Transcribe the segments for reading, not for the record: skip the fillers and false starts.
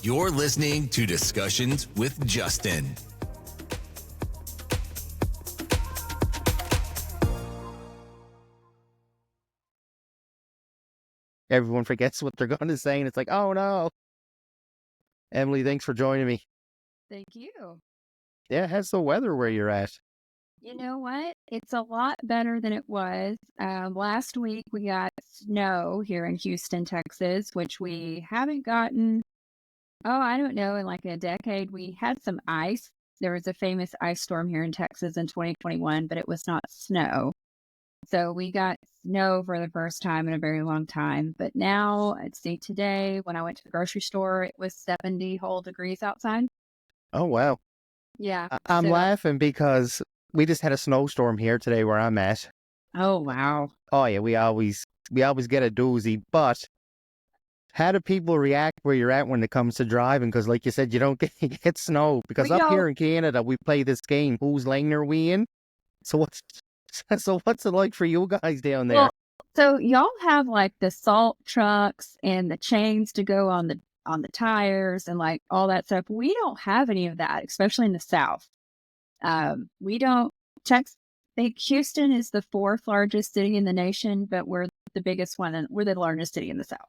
You're listening to Discussions with Justin. Everyone forgets what they're going to say, and it's like, oh no. Emily, thanks for joining me. Thank you. Yeah, how's the weather where you're at? You know what? It's a lot better than it was. Last week we got snow here in Houston, Texas, which we haven't gotten, I don't know, in like a decade. We had some ice. There was a famous ice storm here in Texas in 2021, but it was not snow. So we got snow for the first time in a very long time. But now, I'd say today, when I went to the grocery store, it was 70 whole degrees outside. Oh, wow. Yeah. I'm So, laughing because we just had a snowstorm here today where I'm at. oh, wow. Oh, yeah, we always get a doozy, but how do people react where you're at when it comes to driving? Because like you said, you don't get snow. Because We up don't. here in Canada, we play this game, whose lane are we in? So what's it like for you guys down there? Well, so y'all have like the salt trucks and the chains to go on the tires and like all that stuff. We don't have any of that, especially in the South. We don't. Texas. I think Houston is the fourth largest city in the nation, but we're the biggest one, and we're the largest city in the South.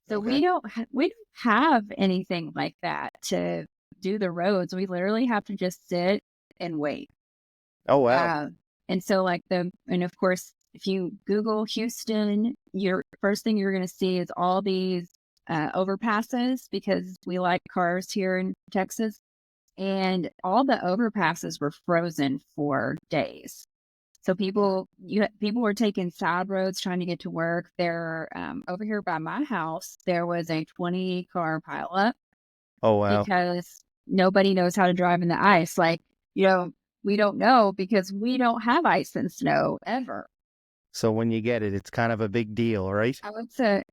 So Okay. we don't have anything like that to do the roads. We literally have to just sit and wait. Oh, wow. And so and of course, if you Google Houston, your first thing you're going to see is all these overpasses because we like cars here in Texas. And all the overpasses were frozen for days. So people were taking side roads trying to get to work. There, over here by my house, there was a 20-car pileup Oh, wow. because nobody knows how to drive in the ice. We don't know because we don't have ice and snow ever. So when you get it, it's kind of a big deal, right? Oh,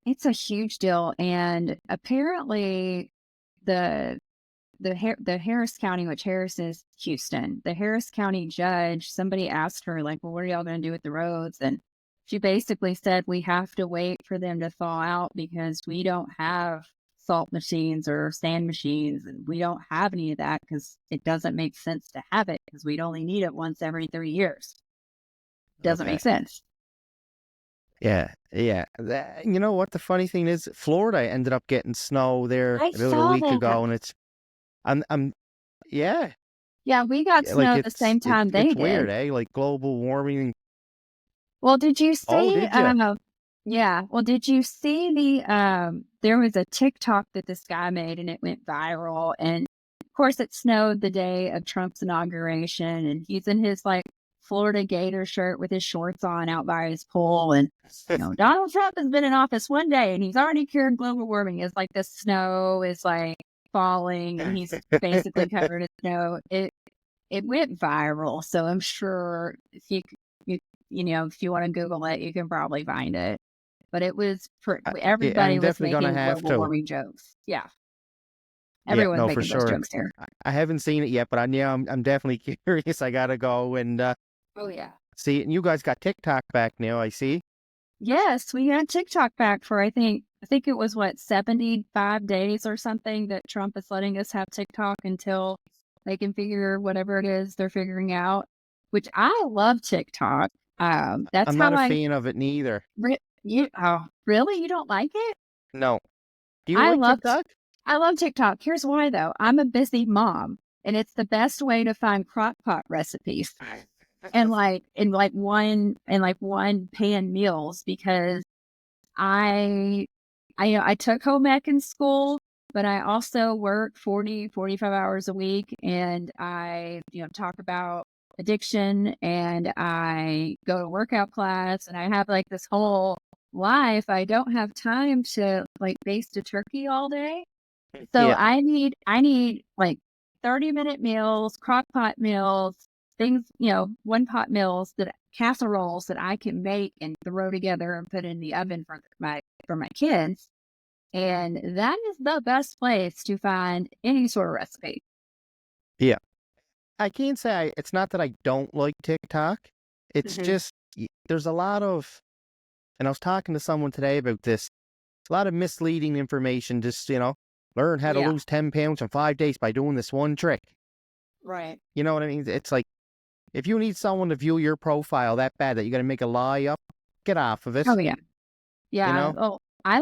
it's a huge deal, and apparently the Harris County, which Harris is Houston, the Harris County judge, somebody asked her like, "Well, what are y'all going to do with the roads?" And she basically said, "We have to wait for them to thaw out because we don't have salt machines or sand machines, and we don't have any of that because it doesn't make sense to have it because we'd only need it once every 3 years. Doesn't Okay. make sense." Yeah. You know what the funny thing is? Florida ended up getting snow there I about a saw week that. ago, and yeah, Yeah, we got like snow the same time they it's weird, did. eh? Like global warming. Well, did you Oh, see, did you? yeah, well, did you see there was a TikTok that this guy made and it went viral. And of course, it snowed the day of Trump's inauguration. And he's in his like Florida Gator shirt with his shorts on out by his pool. And, Donald Trump has been in office one day and he's already cured global warming. It's like the snow is like falling and he's basically covered in snow. It went viral. So I'm sure if you want to Google it, you can probably find it. But it was Yeah, I'm everybody was definitely gonna making have global to. warming jokes. Yeah, Yeah, everyone's no, for making those sure. jokes here. I haven't seen it yet, but I'm definitely curious. I gotta go and Oh yeah. see it. And you guys got TikTok back now, I see. Yes, we had TikTok back for I think it was what 75 days or something that Trump is letting us have TikTok until they can figure whatever it is they're figuring out. Which I love TikTok. That's I'm how not a fan of it neither. really you don't like it? No. Do you I like love TikTok? I love TikTok. Here's why though. I'm a busy mom and it's the best way to find crock pot recipes and one pan meals because I I took home ec in school, but I also work 45 hours a week and I, talk about addiction and I go to workout class and I have like this whole life. I don't have time to like baste a turkey all day. So Yeah. I need like 30-minute meals, crock pot meals, things, one pot meals casseroles that I can make and throw together and put in the oven for my kids. And that is the best place to find any sort of recipe. Yeah. I can't say it's not that I don't like TikTok. It's Hmm. just there's a lot of, and I was talking to someone today about this. It's a lot of misleading information. Just Learn how to Yeah. lose 10 pounds in 5 days by doing this one trick. Right. You know what I mean? It's like, if you need someone to view your profile that bad that you're going to make a lie up, get off of it. Oh yeah. You Yeah. know? Oh, I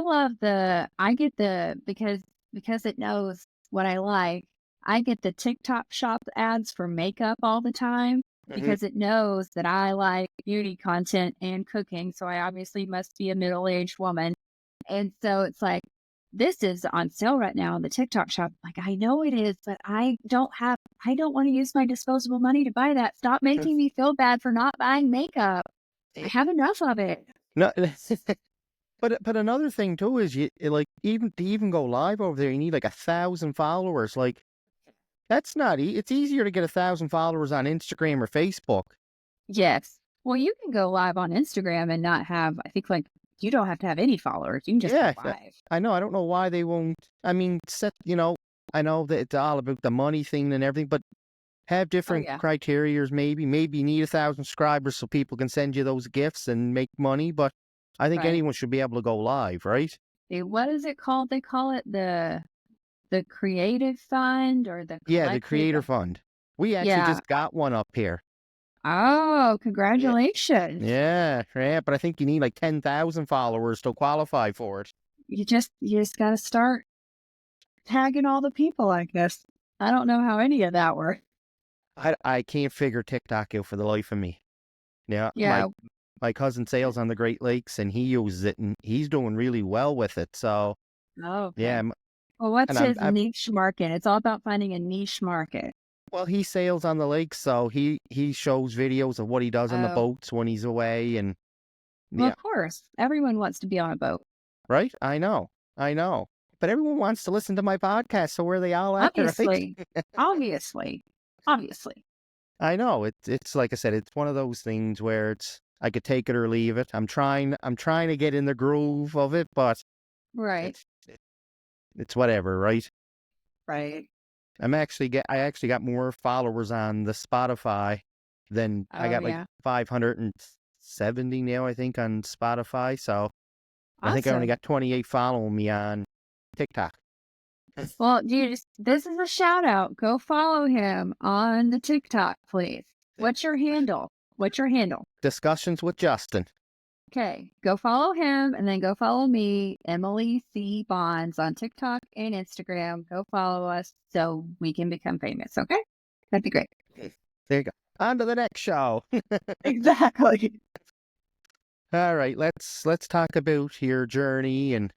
get because it knows what I like. I get the TikTok shop ads for makeup all the time Mhm. because it knows that I like beauty content and cooking. So I obviously must be a middle-aged woman. And so it's like, this is on sale right now in the TikTok shop. Like, I know it is, but I don't want to use my disposable money to buy that. Stop making me feel bad for not buying makeup. I have enough of it. No, but another thing too is like, even to even go live over there, you need like 1,000 followers. Like, that's not. It's easier to get 1,000 followers on Instagram or Facebook. Yes. Well, you can go live on Instagram and not have, I think, like, you don't have to have any followers. You can just Yeah, go live. I know. I don't know why they won't. I mean, I know that it's all about the money thing and everything, but have Oh, different yeah. criterias. Maybe you need 1,000 subscribers so people can send you those gifts and make money. But I think Right. anyone should be able to go live, right? What is it called? They call it the Creative Fund or the Yeah, the Collective. Creator Fund. We actually Yeah. just got one up here. Oh, Yeah. congratulations. Yeah, but I think you need like 10,000 followers to qualify for it. You just got to start tagging all the people, I guess. I don't know how any of that works. I can't figure TikTok out for the life of me. Yeah, Yeah. my cousin sails on the Great Lakes and he uses it and he's doing really well with it. So Oh, yeah, okay. Well, what's and his I'm niche market? It's all about finding a niche market. well, he sails on the lake, so he shows videos of what he does on the Oh, boats when he's away, and well, yeah, of course. Everyone wants to be on a boat. right. I know, but everyone wants to listen to my podcast, so where they all at, right? Obviously. Obviously. Obviously. I know it's like I said, it's one of those things where it's I could take it or leave it. I'm trying to get in the groove of it, but Right. it's it's whatever, right? Right. I actually got more followers on the Spotify than I Oh, got like yeah. 570 now, I think, on Spotify. So I think I only Awesome. got 28 following me on TikTok. Well, this is a shout out. Go follow him on the TikTok, please. What's your handle? What's your handle? Discussions with Justin. Okay, go follow him and then go follow me, Emily C. Bonds, on TikTok and Instagram. Go follow us so we can become famous, okay? That'd be great. There you go. On to the next show. Exactly. All right, let's talk about your journey and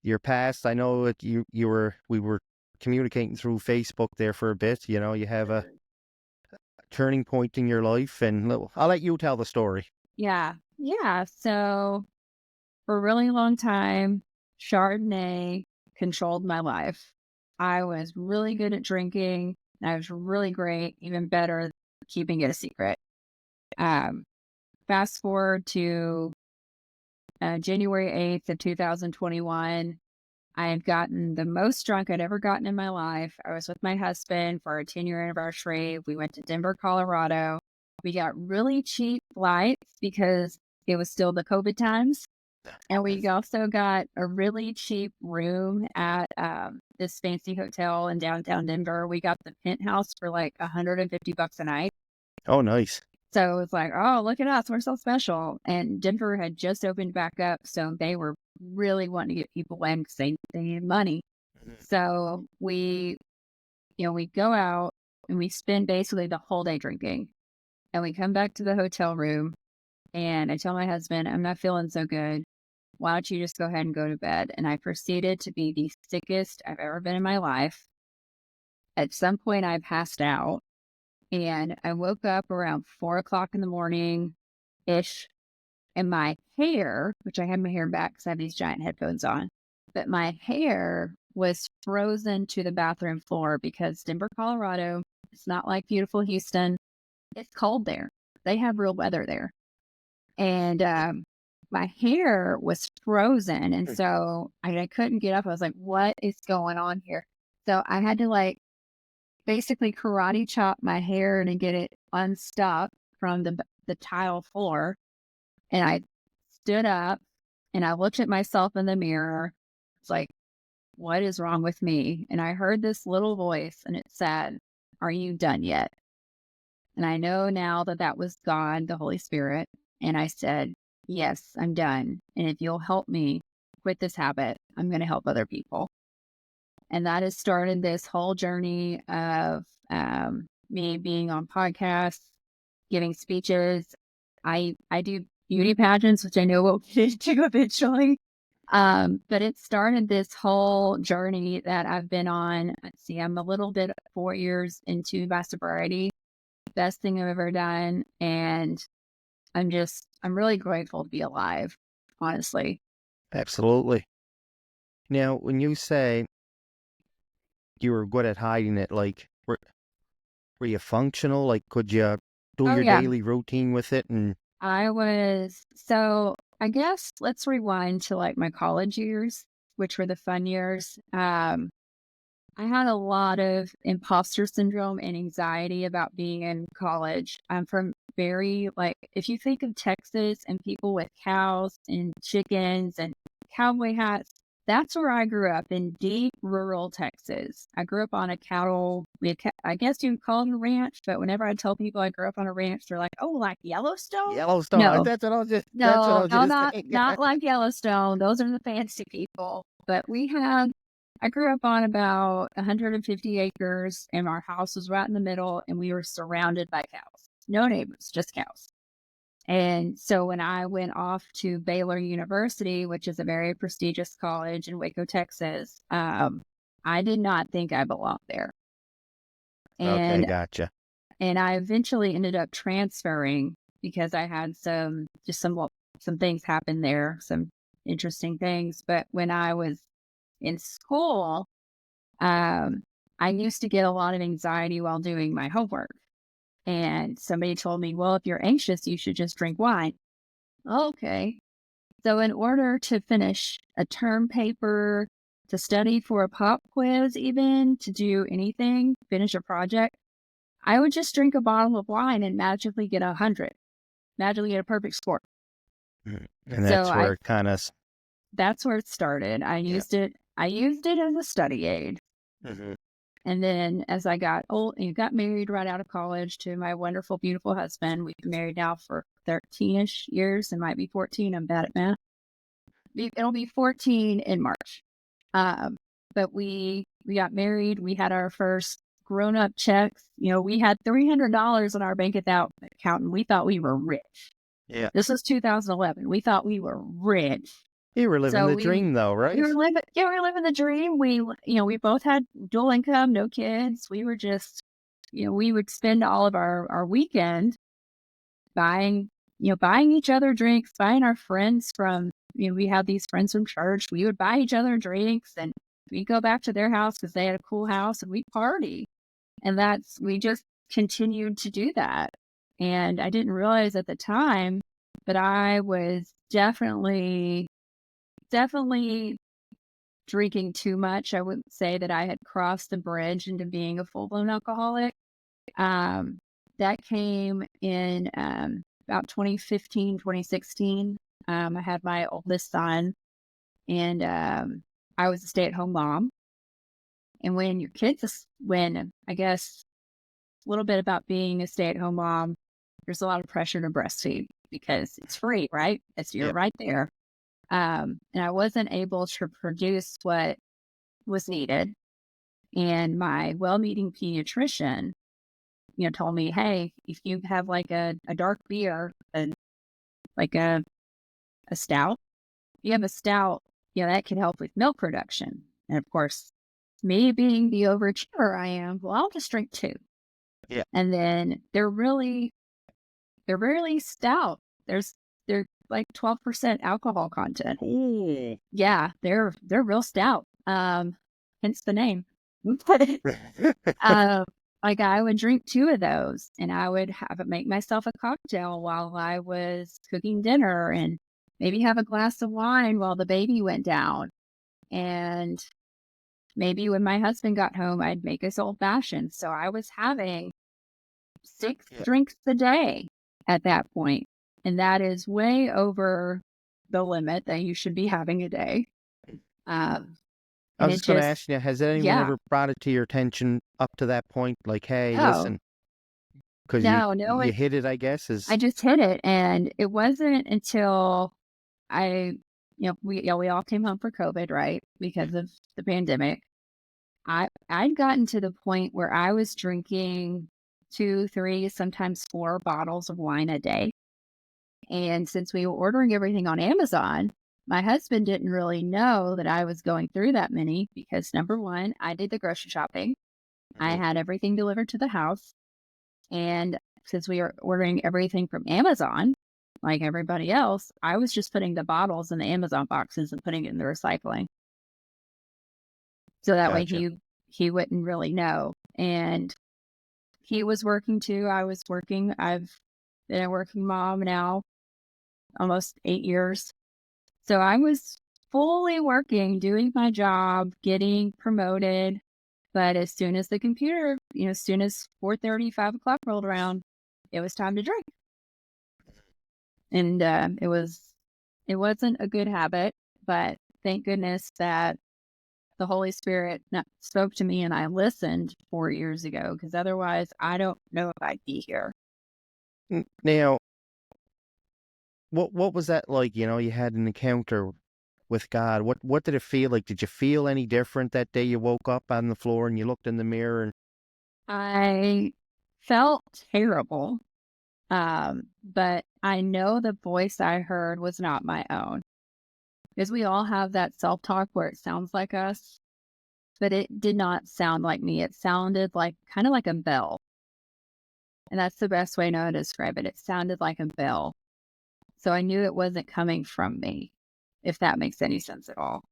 your past. I know that we were communicating through Facebook there for a bit. You know, you have a turning point in your life, and I'll let you tell the story. Yeah. Yeah. So for a really long time, Chardonnay controlled my life. I was really good at drinking. And I was really great, even better, at keeping it a secret. Um, Fast forward to January 8th of 2021. I had gotten the most drunk I'd ever gotten in my life. I was with my husband for our 10-year anniversary. We went to Denver, Colorado. We got really cheap flights because it was still the COVID times. And we also got a really cheap room at this fancy hotel in downtown Denver. We got the penthouse for like $150 a night. Oh, nice. So it was like, oh, look at us. We're so special. And Denver had just opened back up. So they were really wanting to get people in because they needed money. So we go out and we spend basically the whole day drinking. And we come back to the hotel room and I tell my husband, I'm not feeling so good. Why don't you just go ahead and go to bed? And I proceeded to be the sickest I've ever been in my life. At some point, I passed out and I woke up around 4 o'clock in the morning ish. And my hair, which I had my hair back because I have these giant headphones on, but my hair was frozen to the bathroom floor because Denver, Colorado, it's not like beautiful Houston. It's cold there. They have real weather there. And my hair was frozen. And so I couldn't get up. I was like, what is going on here? So I had to like basically karate chop my hair to get it unstuck from the tile floor. And I stood up and I looked at myself in the mirror. It's like, what is wrong with me? And I heard this little voice and it said, "Are you done yet?" And I know now that that was God, the Holy Spirit. And I said, "Yes, I'm done. And if you'll help me quit this habit, I'm going to help other people." And that has started this whole journey of me being on podcasts, giving speeches. I do beauty pageants, which I know we'll get into eventually. But it started this whole journey that I've been on. Let's see, I'm a little bit 4 years into my sobriety. Best thing I've ever done. And I'm really grateful to be alive, honestly. Absolutely. Now, when you say you were good at hiding it, like, were you functional? Like, could you do Oh, your yeah. daily routine with it? And So I guess let's rewind to like my college years, which were the fun years. I had a lot of imposter syndrome and anxiety about being in college. I'm from if you think of Texas and people with cows and chickens and cowboy hats, that's where I grew up in deep rural Texas. I grew up on a I guess you'd call it a ranch, but whenever I tell people I grew up on a ranch, they're like, "Oh, like Yellowstone?" Yellowstone, No, that's what I no, was no, just not saying. not like Yellowstone. Those are the fancy people. But I grew up on about 150 acres, and our house was right in the middle, and we were surrounded by cows. No neighbors, just cows. And so when I went off to Baylor University, which is a very prestigious college in Waco, Texas, I did not think I belonged there. Okay, And gotcha. and I eventually ended up transferring because I had some things happen there, some interesting things. But when I was in school, I used to get a lot of anxiety while doing my homework. And somebody told me, "Well, if you're anxious, you should just drink wine." Okay. So in order to finish a term paper, to study for a pop quiz, even to do anything, finish a project, I would just drink a bottle of wine and magically get 100, magically get a perfect score. Mm. And So that's where it started. yeah. I used it as a study aid. Mhm. And then as I got old and got married right out of college to my wonderful, beautiful husband, we've been married now for 13-ish years. It might be 14. I'm bad at math. It'll be 14 in March. But we got married. We had our first grown up checks. We had $300 in our bank account, and we thought we were rich. Yeah. This was 2011. We thought we were rich. You were living So the dream, though, right? we were living the dream. We both had dual income, no kids. We were just, we would spend all of our weekend buying each other drinks, buying our friends we had these friends from church. We would buy each other drinks and we'd go back to their house because they had a cool house and we'd party. And we just continued to do that. And I didn't realize at the time, but I was definitely drinking too much. I wouldn't say that I had crossed the bridge into being a full-blown alcoholic. That came in about 2015, 2016. I had my oldest son, and I was a stay-at-home mom. And I guess a little bit about being a stay-at-home mom, there's a lot of pressure to breastfeed because it's free, right? You're right there. And I wasn't able to produce what was needed. And my well-meaning pediatrician, told me, "Hey, if you have like a dark beer and like a stout, you have a stout, that could help with milk production." And of course, me being the overachiever I am, well, I'll just drink two. Yeah. And then they're really stout. They're like 12% alcohol content. Ooh. Yeah, they're real stout. Hence the name. Like I would drink two of those and I would make myself a cocktail while I was cooking dinner and maybe have a glass of wine while the baby went down. And maybe when my husband got home, I'd make us old fashioned. So I was having 6 drinks a day at that point. And that is way over the limit that you should be having a day. I And was it just going to just, ask you, has anyone yeah, ever brought it to your attention up to that point? Like, hey, no, listen, because no, you hit it, I guess, I is just hit it. And it wasn't until I, we all came home for COVID, right? Because of the pandemic. I'd gotten to the point where I was drinking 2, 3, sometimes 4 bottles of wine a day. And since we were ordering everything on Amazon, my husband didn't really know that I was going through that many because number one, I did the grocery shopping. I Mhm. had everything delivered to the house. And since we were ordering everything from Amazon, like everybody else, I was just putting the bottles in the Amazon boxes and putting it in the recycling. So that way Gotcha. he wouldn't really know. And he was working too. I was working. I've been a working mom now almost 8 years. So I was fully working, doing my job, getting promoted. But as soon as the computer, as soon as 4:30, 5 o'clock rolled around, it was time to drink. And it wasn't a good habit, but thank goodness that the Holy Spirit spoke to me and I listened 4 years ago, because otherwise I don't know if I'd be here. Now, what was that like? You had an encounter with God. What did it feel like? Did you feel any different that day you woke up on the floor and you looked in the mirror and I felt terrible, but I know the voice I heard was not my own. Because we all have that self talk where it sounds like us, but it did not sound like me. It sounded like kind of like a bell. And that's the best way I know how to describe it. It sounded like a bell. So I knew it wasn't coming from me, if that makes any sense at all.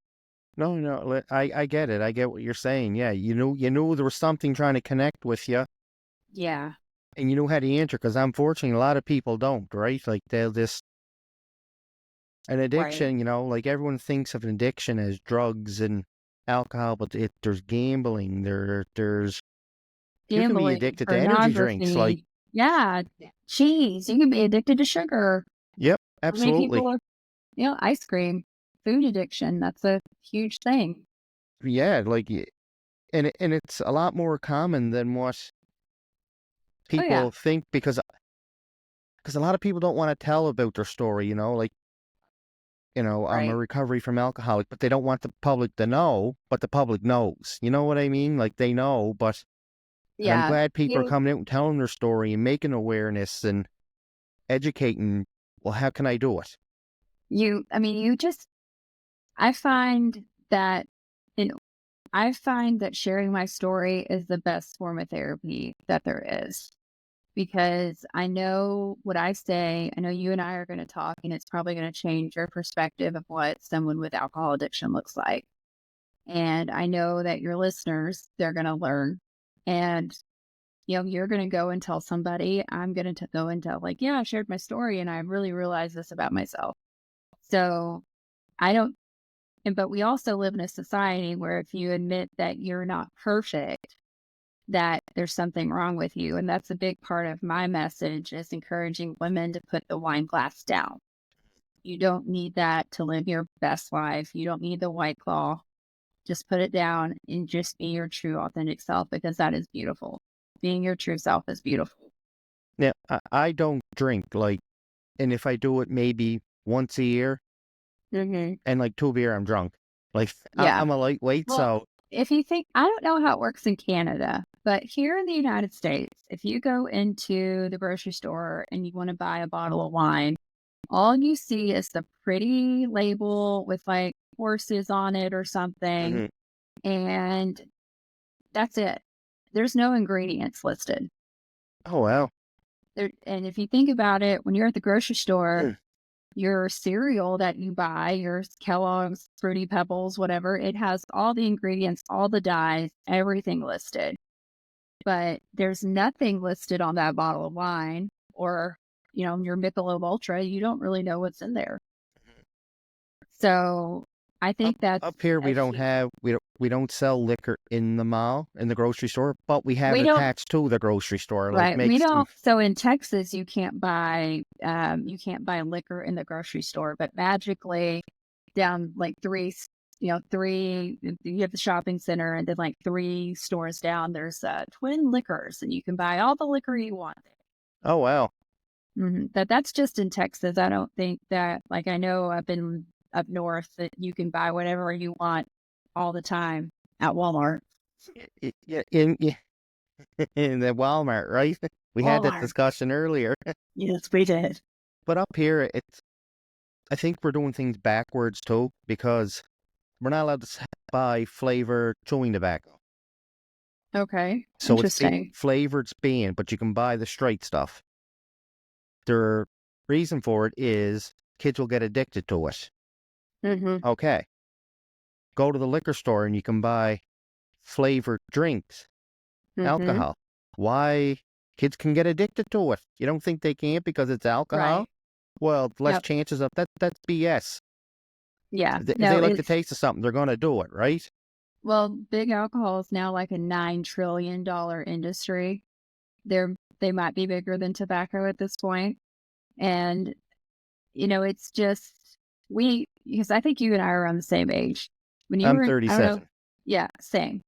no, no, I get it. I get what you're saying. Yeah, you knew there was something trying to connect with you, Yeah. and you knew how to answer. Because unfortunately, a lot of people don't, right? Like they'll just an Right. addiction. Like everyone thinks of an addiction as drugs and alcohol, but there's gambling. There's you can be Gambling, addicted to energy drinks. Like, pornography. Yeah. Cheese. You can be addicted to sugar. yep, How many absolutely. people are, ice cream, food addiction. That's a huge thing. Yeah, like, and it's a lot more common than what Oh, yeah. people think because a lot of people don't want to tell about their story. Like, I'm a Right. recovery from alcoholic, but they don't want the public to know, but the public knows. You know what I mean? Like they know, and I'm Yeah. glad people are You, coming out and telling their story and making awareness and educating. Well, how can I do it? I mean, I find that in I find that sharing my story is the best form of therapy that there is, because I know what I say. I know you and I are going to talk, and it's probably going to change your perspective of what someone with alcohol addiction looks like. And I know that your listeners, they're going to learn. And, you're going to go and tell somebody, I'm going to go and tell, like, yeah, I shared my story and I really realized this about myself. So I don't, but we also live in a society where if you admit that you're not perfect, that there's something wrong with you. And that's a big part of my message, is encouraging women to put the wine glass down. You don't need that to live your best life. You don't need the white claw. Just put it down and just be your true, authentic self, because that is beautiful. Being your true self is beautiful. Now, I don't drink, like, and if I do it maybe once a year, Hmm. and like 2 beer, I'm drunk. Like Yeah. I'm a lightweight, Well, so if you think, I don't know how it works in Canada, but here in the United States, if you go into the grocery store and you want to buy a bottle of wine, all you see is the pretty label with like horses on it or something. mhm. And that's it. There's no ingredients listed. Oh well. And if you think about it, when you're at the grocery store, Mm. your cereal that you buy, your Kellogg's, Fruity Pebbles, whatever, it has all the ingredients, all the dyes, everything listed. But there's nothing listed on that bottle of wine, or, your Michelob Ultra. You don't really know what's in there. So I Up think that's up here a we don't huge, have we don't sell liquor in the mall in the grocery store, but we have we it don't, attached to the grocery store. Like right. We makes them don't. So in Texas, you can't buy liquor in the grocery store, but magically down like you have the shopping center, and then like 3 stores down, there's Twin Liquors, and you can buy all the liquor you want. Oh, wow. That's just in Texas. I don't think that, like, I know up north that you can buy whatever you want all the time at Walmart. Yeah, in the Walmart, right? We had that Walmart. discussion earlier. Yes, we did. But up here, I think we're doing things backwards too, because we're not allowed to buy flavored chewing tobacco. Okay. So Interesting. flavored's banned, but you can buy the straight stuff. Their reason for it is kids will get addicted to it. Okay. Go to the liquor store and you can buy flavored drinks, alcohol. Why? Kids can get addicted to it. You don't think they can't because it's alcohol? Right. Well, less Yep. chances of that. That's BS. Yeah. If they No, like the taste of something, they're going to do it, right? well, big alcohol is now like a $9 trillion industry. They might be bigger than tobacco at this point. And, it's just, because I think you and I are on the same age. When you I'm were, I don't know, 37. yeah, same.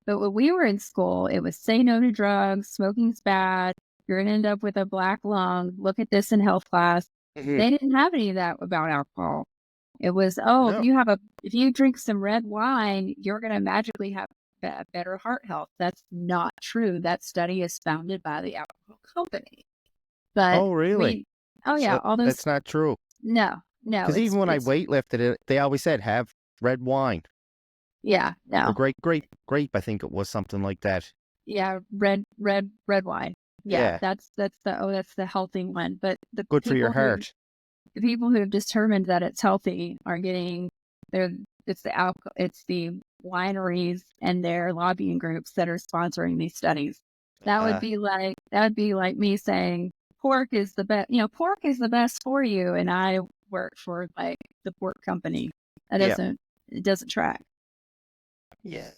But when we were in school, it was say no to drugs, smoking's bad, you're going to end up with a black lung, look at this in health class. Mhm. They didn't have any of that about alcohol. It was, No. if you drink some red wine, you're going to magically have better heart health. That's not true. That study is founded by the alcohol company. But Oh, really? yeah, all those, That's not true. no, Because even when I weightlifted, they always said have red wine yeah, or no, grape. I think it was something like that. yeah, red wine. Yeah, Yeah. that's the healthy one. But Good for your heart. the people who have determined that it's healthy are getting it's the wineries and their lobbying groups that are sponsoring these studies. That would be like me saying pork is the best. Pork is the best for you, and I work for like the pork company. It doesn't track. Yeah.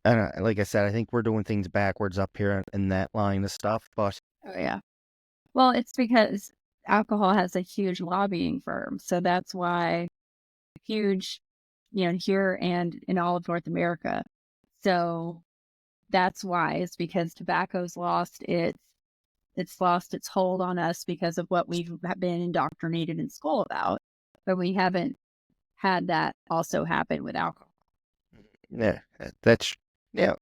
And like I said, I think we're doing things backwards up here in that line of stuff. But Oh yeah. Well, it's because alcohol has a huge lobbying firm, so that's why huge, here and in all of North America. So that's why it's because tobacco's lost its hold on us because of what we've been indoctrinated in school about, but we haven't had that also happen with alcohol. yeah, that's yeah.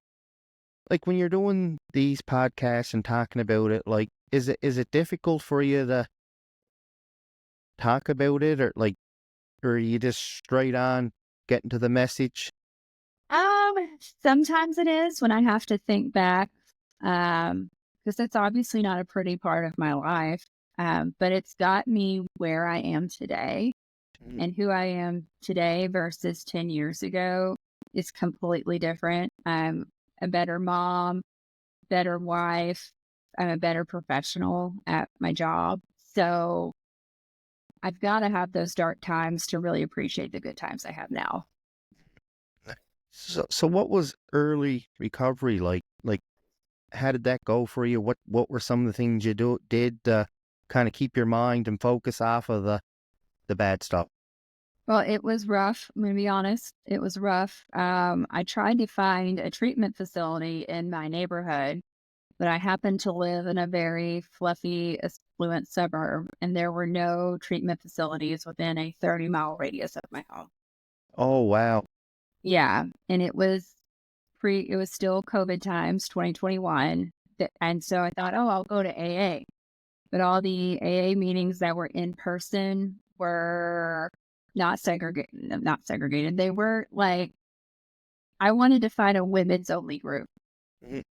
Like when you're doing these podcasts and talking about it, like is it difficult for you to talk about it, or are you just straight on getting to the message? Sometimes it is when I have to think back, because it's obviously not a pretty part of my life, but it's got me where I am today, and who I am today versus 10 years ago is completely different. I'm a better mom, better wife. I'm a better professional at my job. So I've got to have those dark times to really appreciate the good times I have now. So what was early recovery like? Like, how did that go for you? What were some of the things you did to kind of keep your mind and focus off of the bad stuff? Well, it was rough. I'm going to be honest. It was rough. I tried to find a treatment facility in my neighborhood, but I happened to live in a very fluffy, affluent suburb, and there were no treatment facilities within a 30-mile radius of my home. Oh, wow. Yeah, and it was still COVID times, 2021. And so I thought, oh, I'll go to AA. But all the AA meetings that were in person were not segregated. They were like, I wanted to find a women's only group. Mhm.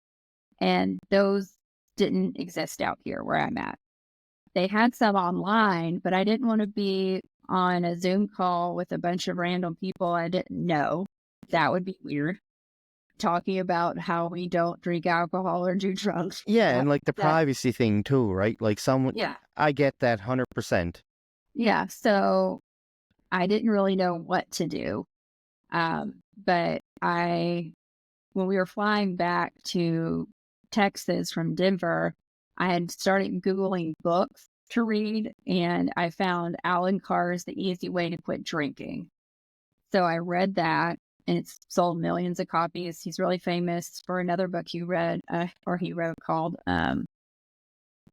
And those didn't exist out here where I'm at. They had some online, but I didn't want to be on a Zoom call with a bunch of random people I didn't know. That would be weird. Talking about how we don't drink alcohol or do drugs. Yeah, and like the privacy thing too, right? Like Yeah. I get that 100%. Yeah. So I didn't really know what to do. But when we were flying back to Texas from Denver, I had started Googling books to read, and I found Alan Carr's The Easy Way to Quit Drinking. So I read that, and it's sold millions of copies. He's really famous for another book he read, or he wrote, called The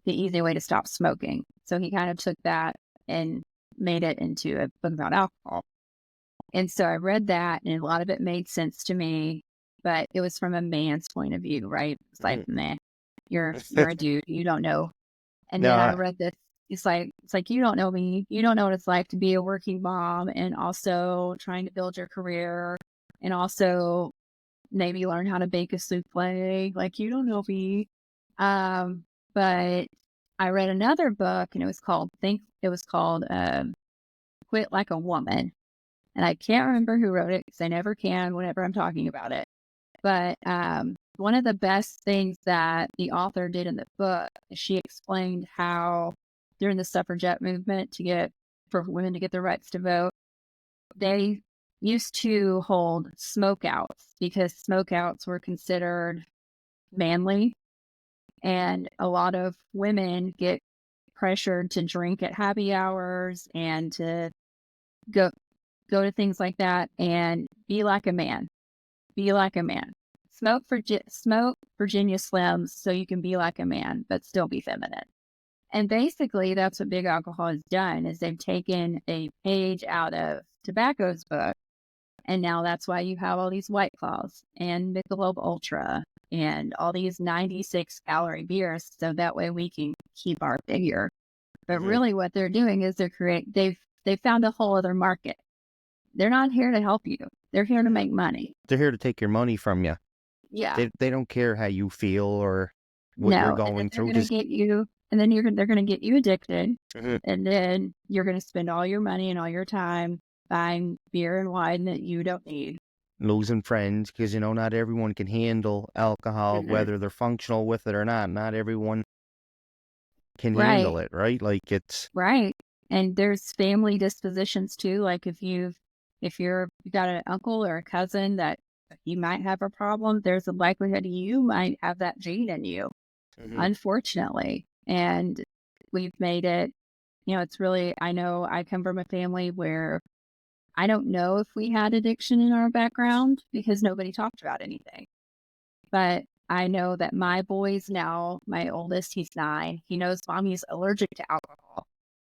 Easy Way to Stop Smoking. So he kind of took that and made it into a book about alcohol. And so I read that, and a lot of it made sense to me, but it was from a man's point of view, right? It's like, man, you're a dude, you don't know. And then I No, read this. It's like you don't know me. You don't know what it's like to be a working mom and also trying to build your career and also maybe learn how to bake a souffle. Like, you don't know me. But I read another book, and it was called Quit Like a Woman. And I can't remember who wrote it because I never can whenever I'm talking about it. But one of the best things that the author did in the book is she explained how during the suffragette movement for women to get their rights to vote, they used to hold smokeouts because smokeouts were considered manly. And a lot of women get pressured to drink at happy hours and to go to things like that and be like a man. Be like a man. Smoke Virginia Slims so you can be like a man, but still be feminine. And basically, that's what Big Alcohol has done, is they've taken a page out of tobacco's book, and now that's why you have all these White Claws and Michelob Ultra and all these 96 calorie beers, so that way we can keep our figure. But really, what they're doing is they've found a whole other market. They're not here to help you. They're here to make money. they're here to take your money from you. Yeah. They don't care how you feel or what you're No. And then going they're through. going to Just get you, and then they're going to get you addicted. Mhm. And then you're going to spend all your money and all your time buying beer and wine that you don't need. losing friends because, not everyone can handle alcohol, Mhm. whether they're functional with it or not. Not everyone can Right. handle it, right? Like it's, Right. And there's family dispositions too. Like if you got an uncle or a cousin that you might have a problem, there's a likelihood you might have that gene in you, unfortunately. And we've made it, it's really, I know I come from a family where I don't know if we had addiction in our background because nobody talked about anything. But I know that my boys now, my oldest, he's 9, he knows mommy's allergic to alcohol.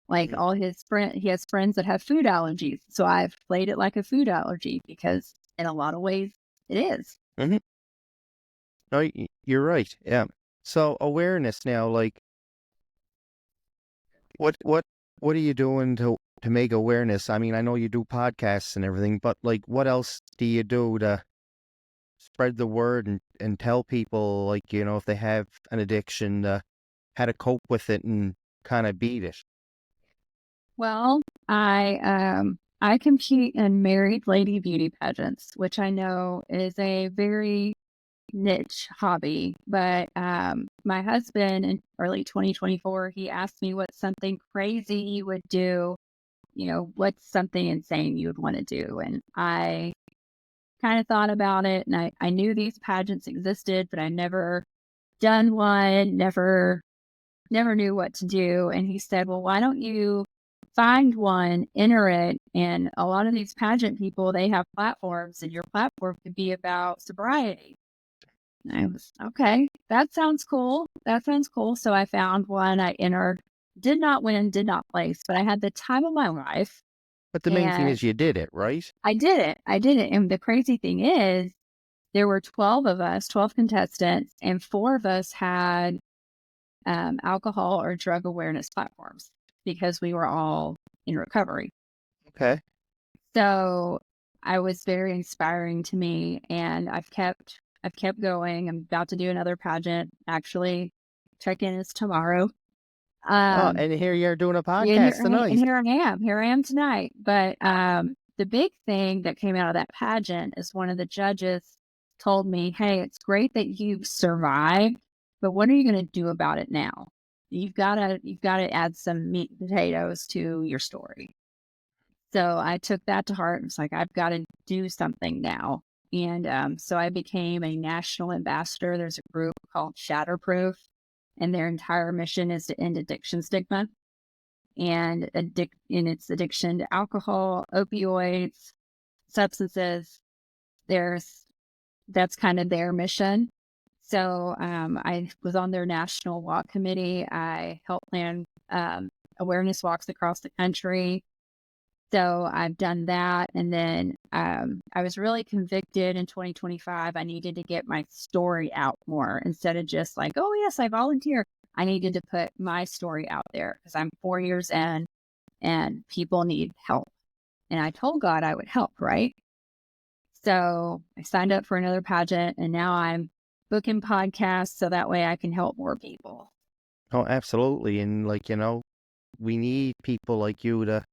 Like all he has friends that have food allergies. So I've played it like a food allergy because in a lot of ways it is. no, you're right. Yeah. So awareness now, like what are you doing to make awareness? I mean, I know you do podcasts and everything, but like what else do you do to spread the word and tell people, like, if they have an addiction, how to cope with it and kind of beat it? Well, I compete in married lady beauty pageants, which I know is a very niche hobby. But my husband in early 2024, he asked me what's something crazy you would do. What's something insane you would want to do? And I kind of thought about it, and I knew these pageants existed, but I never done one, never knew what to do. And he said, well, why don't you find one, enter it? And a lot of these pageant people, they have platforms, and your platform could be about sobriety. And I was, okay, that sounds cool. That sounds cool. So I found one, I entered, did not win, did not place, but I had the time of my life. But the main thing And is you did it, right? I did it. I did it. And the crazy thing is, there were 12 of us, 12 contestants, and 4 of us had alcohol or drug awareness platforms because we were all in recovery. Okay. So I was very inspiring to me, and I've kept going. I'm about to do another pageant. Actually, check-in is tomorrow. Oh, and here you're doing a And podcast tonight. here I am. Here I am tonight. But the big thing that came out of that pageant is one of the judges told me, "Hey, it's great that you've survived, but what are you going to do about it now? You've got to add some meat and potatoes to your story." So I took that to heart and was like, I've got to do something now. And so I became a national ambassador. There's a group called Shatterproof, and their entire mission is to end addiction stigma and its addiction to alcohol, opioids, substances. That's kind of their mission. So I was on their national walk committee. I helped plan awareness walks across the country. So I've done that. And then I was really convicted in 2025. I needed to get my story out more instead of just like, oh, yes, I volunteer. I needed to put my story out there because I'm 4 years in and people need help. And I told God I would help, right? So I signed up for another pageant and now I'm booking podcasts so that way I can help more people. Oh, absolutely. And like, we need people like you to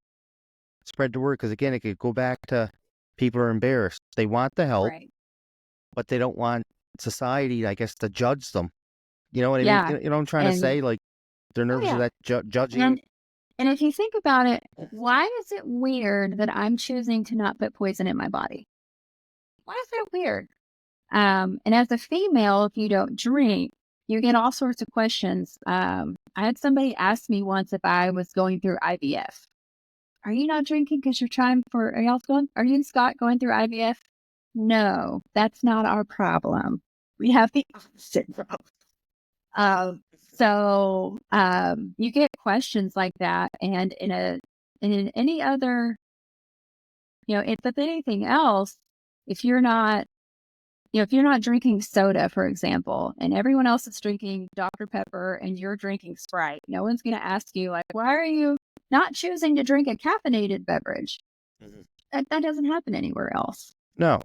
spread the word, because again, it could go back to people are embarrassed. They want the help, Right. but they don't want society, I guess, to judge them. You know what I mean? Yeah. You know what I'm trying to And say? Like, they're oh, nervous of yeah. that judging. And if you think about it, why is it weird that I'm choosing to not put poison in my body? Why is that weird? And as a female, if you don't drink, you get all sorts of questions. I had somebody ask me once if I was going through IVF. Are you not drinking because you're trying for, are you and Scott going through IVF? No, that's not our problem. We have the opposite problem. You get questions like that. And in any other, if anything else, if you're not drinking soda, for example, and everyone else is drinking Dr. Pepper and you're drinking Sprite, no one's going to ask you, like, why are you not choosing to drink a caffeinated beverage? Mhm. That doesn't happen anywhere else. No,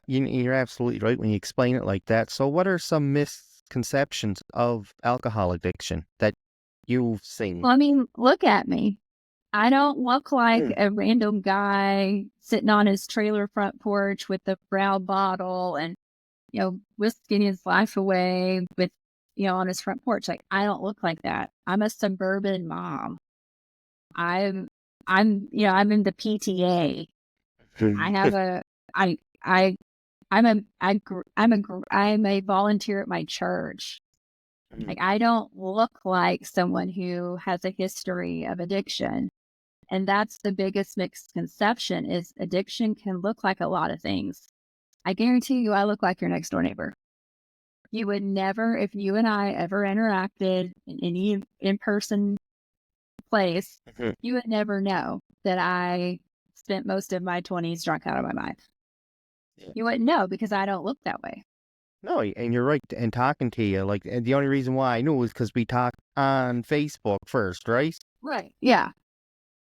you're absolutely right when you explain it like that. So what are some misconceptions of alcohol addiction that you've seen? Well, I mean, look at me. I don't look like a random guy sitting on his trailer front porch with a brown bottle and, whisking his life away with, on his front porch. Like, I don't look like that. I'm a suburban mom. I'm in the PTA. I have a, I, I'm a volunteer at my church. Like, I don't look like someone who has a history of addiction. And that's the biggest misconception is addiction can look like a lot of things. I guarantee you, I look like your next door neighbor. You would never, if you and I ever interacted in any in-person place, you would never know that I spent most of my 20s drunk out of my mind. Yeah. You wouldn't know because I don't look that way. No, and you're right. And talking to you, like, and the only reason why I knew was because we talked on Facebook first, right? Right. Yeah.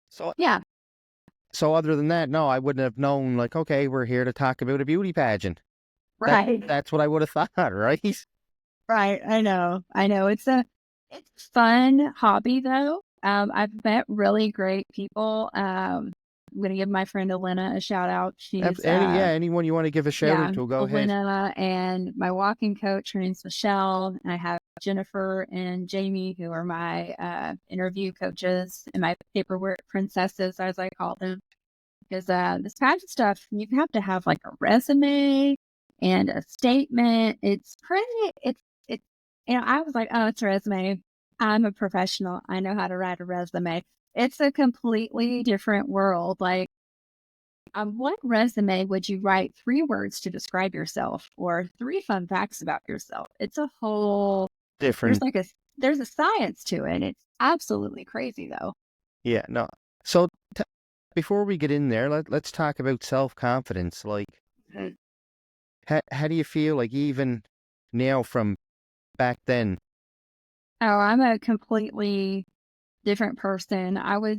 So, Yeah. so other than that, no, I wouldn't have known. Like, okay, we're here to talk about a beauty pageant. Right. That's what I would have thought, right? Right. I know. It's a fun hobby though. I've met really great people. I'm going to give my friend Elena a shout out. She's Anyone you want to give a shout out to, go ahead. Elena, and my walking coach, her name's Michelle. And I have Jennifer and Jamie, who are my interview coaches and my paperwork princesses, as I call them. Because this pageant stuff, you have to have like a resume and a statement. It's I was like, oh, it's a resume. I'm a professional. I know how to write a resume. It's a completely different world. Like, on what resume would you write 3 words to describe yourself or 3 fun facts about yourself? It's a whole Different. there's a science to it. It's absolutely crazy though. Yeah, no. So before we get in there, let's talk about self-confidence. Like, how do you feel like even now from back then? Oh, I'm a completely different person. I will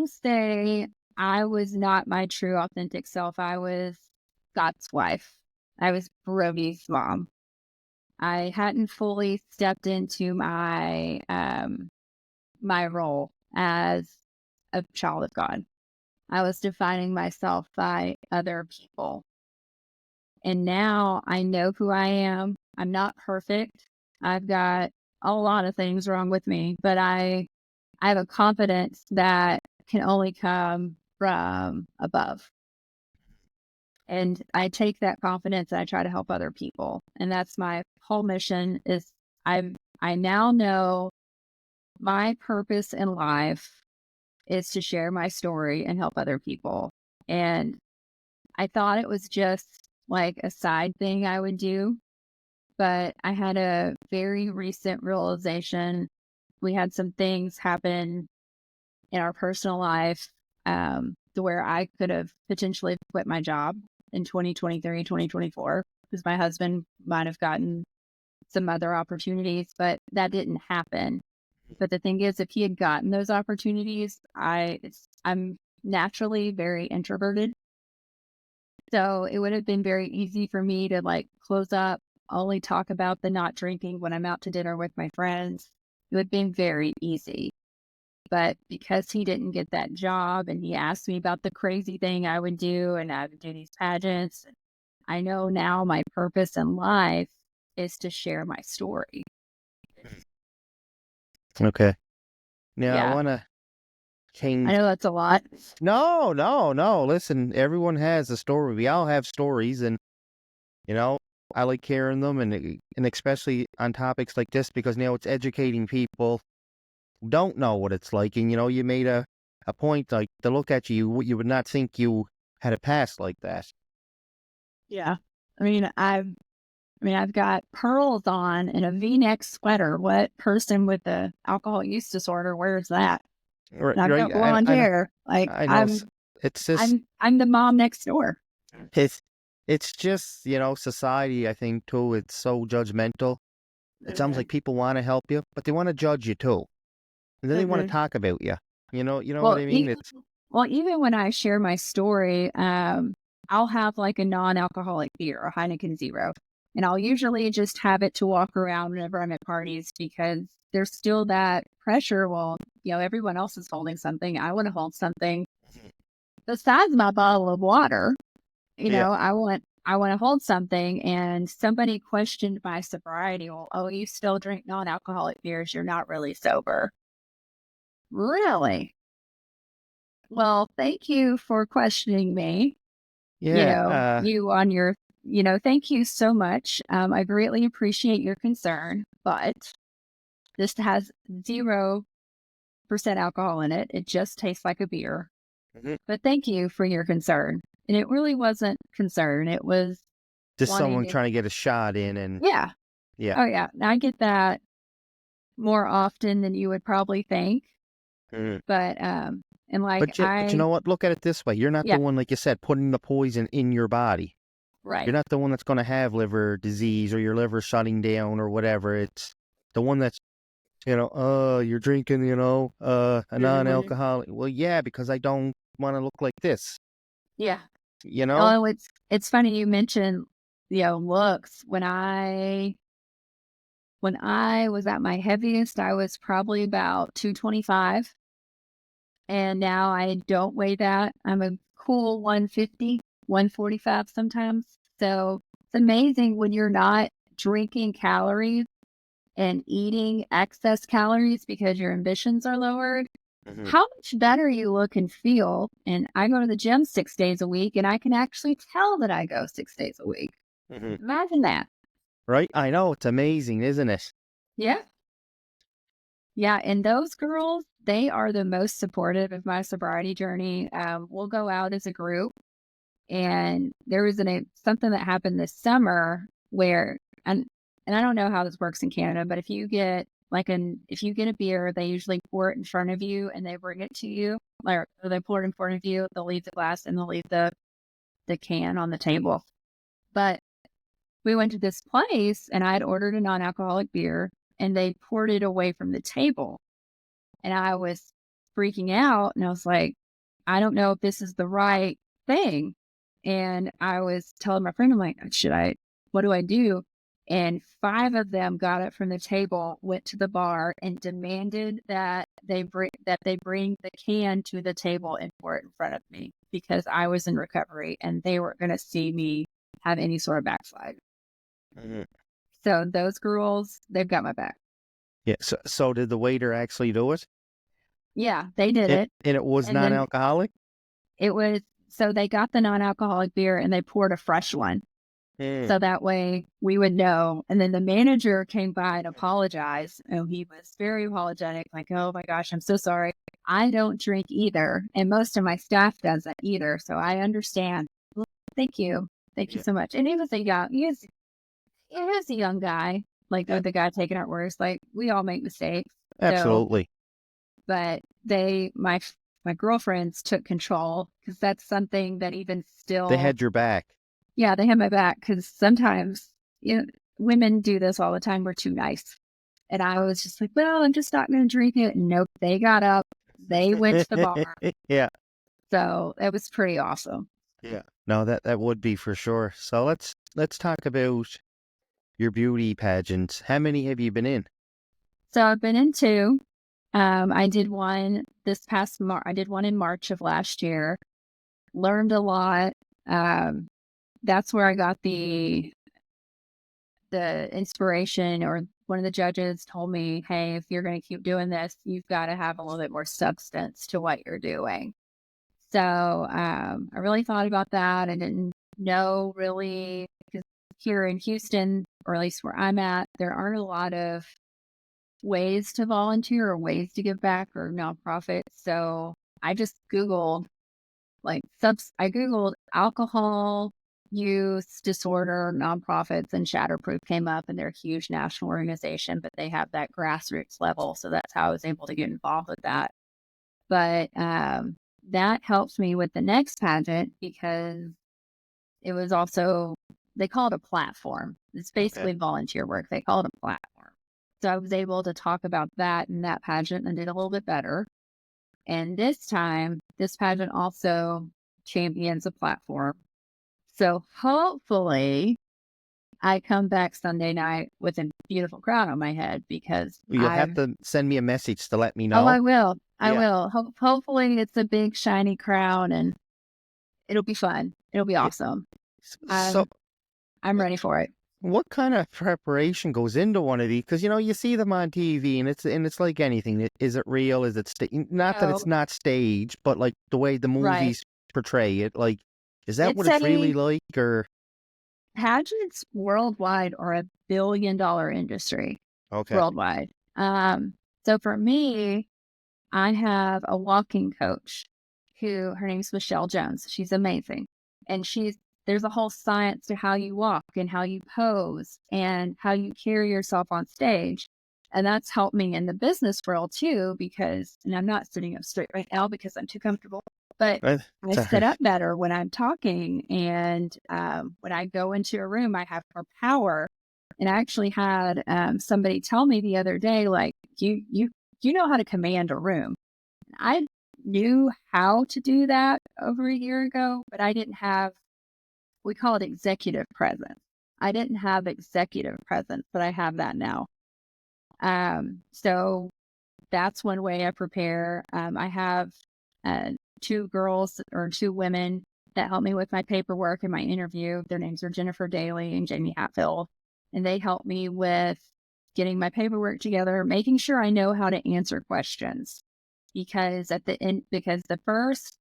say I was not my true authentic self. I was Scott's wife. I was Brody's mom. I hadn't fully stepped into my my role as a child of God. I was defining myself by other people. And now I know who I am. I'm not perfect. I've got a lot of things wrong with me, but I have a confidence that can only come from above. And I take that confidence and I try to help other people. And that's my whole mission is I now know my purpose in life is to share my story and help other people. And I thought it was just like a side thing I would do, but I had a very recent realization. We had some things happen in our personal life to where I could have potentially quit my job in 2023, 2024, because my husband might have gotten some other opportunities, but that didn't happen. But the thing is, if he had gotten those opportunities, I'm naturally very introverted. So it would have been very easy for me to like close up, only talk about the not drinking when I'm out to dinner with my friends. It would have been very easy. But because he didn't get that job and he asked me about the crazy thing I would do and I would do these pageants, I know now my purpose in life is to share my story. Okay. Now I Yeah, want to I change. know that's a lot. No, no, no. Listen, everyone has a story. We all have stories, and you know, I like hearing them, and especially on topics like this because now it's educating people who don't know what it's like. And you made a point like to look at you, you would not think you had a past like that. Yeah. I've got pearls on and a V-neck sweater. What person with the alcohol use disorder wears that? Right, And I've right. got blonde I know. hair. Like I know. It's just I'm the mom next door. it's it's just society. I think too. It's so judgmental. It sounds Mhm. like people want to help you, but they want to judge you too, and then they want to Mhm. talk about you. You know what Well, I mean? It's even when I share my story, I'll have like a non-alcoholic beer, a Heineken Zero, and I'll usually just have it to walk around whenever I'm at parties because there's still that pressure. Well, everyone else is holding something. I want to hold something besides my bottle of water. yeah. I want to hold something. And somebody questioned my sobriety. Well, oh, you still drink non-alcoholic beers. You're not really sober. Really? Well, thank you for questioning me. Yeah. You on your, thank you so much. I greatly appreciate your concern, but this has 0% alcohol in it. It just tastes like a beer. Mhm. But thank you for your concern. And it really wasn't concern. It was Just wanting someone to, trying to get a shot in, and yeah. yeah. Oh, yeah. I get that more often than you would probably think. Mhm. But, and like But you know what? Look at it this way: you're not yeah, the one, like you said, putting the poison in your body. You're right. not the one that's going to have liver disease or your liver shutting down or whatever. It's the one that's you're drinking, a Mhm. non-alcoholic. Well, yeah, because I don't want to look like this, Yeah. you know? Oh, it's funny you mentioned, looks. When I was at my heaviest, I was probably about 225, and now I don't weigh that. I'm a cool 150, 145 sometimes. So it's amazing when you're not drinking calories and eating excess calories because your ambitions are lowered, Hmm. how much better you look and feel. And I go to the gym 6 days a week, and I can actually tell that I go 6 days a week. Hmm. Imagine that. Right? I know. It's amazing, isn't it? Yeah. Yeah. And those girls, they are the most supportive of my sobriety journey. We'll go out as a group. And there was something that happened this summer where, and I don't know how this works in Canada, but if you get a beer, they usually pour it in front of you and they bring it to you. Or they pour it in front of you, they'll leave the glass and they'll leave the can on the table. But we went to this place and I had ordered a non-alcoholic beer and they poured it away from the table. And I was freaking out and I was like, I don't know if this is the right thing. And I was telling my friend, I'm like, what do I do? And 5 of them got up from the table, went to the bar and demanded that they bring the can to the table and pour it in front of me because I was in recovery and they weren't going to see me have any sort of backslide. Hmm. So those girls, they've got my back. Yeah. So did the waiter actually do it? Yeah, they did it. And it was And then non-alcoholic? so they got the non-alcoholic beer and they poured a fresh one. Mm. So that way we would know. And then the manager came by and apologized. And he was very apologetic, like, oh my gosh, I'm so sorry. I don't drink either, and most of my staff doesn't either. So I understand. Well, thank you. Thank you Yeah. so much. And he was a young guy, like Yeah. the guy taking our orders. Like we all make mistakes. So, Absolutely. but my girlfriends took control because that's something that even They still, had your back. yeah, they had my back because sometimes women do this all the time. We're too nice. And I was just like, well, I'm just not going to drink it. Nope. They got up. They went to the bar. Yeah. So it was pretty awesome. Yeah. No, that would be for sure. So let's talk about your beauty pageants. How many have you been in? So I've been in two. I did one this past I did one in March of last year. Learned a lot. That's where I got the inspiration, or one of the judges told me, hey, if you're going to keep doing this, you've got to have a little bit more substance to what you're doing. So I really thought about that. I didn't know really, because here in Houston, or at least where I'm at, there aren't a lot of ways to volunteer or ways to give back or nonprofit. So I just Googled I Googled alcohol use disorder nonprofits, and Shatterproof came up, and they're a huge national organization, but they have that grassroots level. So that's how I was able to get involved with that. But that helped me with the next pageant because it was also, they call it a platform. It's basically volunteer work. They call it a platform. So I was able to talk about that in that pageant and did a little bit better. And this time, this pageant also champions a platform. So hopefully I come back Sunday night with a beautiful crown on my head, because You'll have to send me a message to let me Oh, I know. will. I Yeah. will. Hopefully it's a big shiny crown, and it'll be fun. It'll be Yeah. awesome. So I'm ready for it. what kind of preparation goes into one of these? Because you see them on TV, and it's like anything. Is it real? Is it not that it's No. not staged, but like the way the Right. movies portray it? Like, is that It's what it's really like? Or Pageants worldwide are $1 billion industry okay, worldwide. So for me, I have a walking coach her name's Michelle Jones. She's amazing. And there's a whole science to how you walk and how you pose and how you carry yourself on stage. And that's helped me in the business world too, and I'm not sitting up straight right now because I'm too comfortable, but I sit up better when I'm talking. And when I go into a room, I have more power. And I actually had somebody tell me the other day, like, you know how to command a room. I knew how to do that over a year ago, but I didn't have, we call it executive presence. I didn't have executive presence, but I have that now. So that's one way I prepare. I have two women that help me with my paperwork and my interview. Their names are Jennifer Daly and Jamie Hatfield, and they help me with getting my paperwork together, making sure I know how to answer questions. Because the first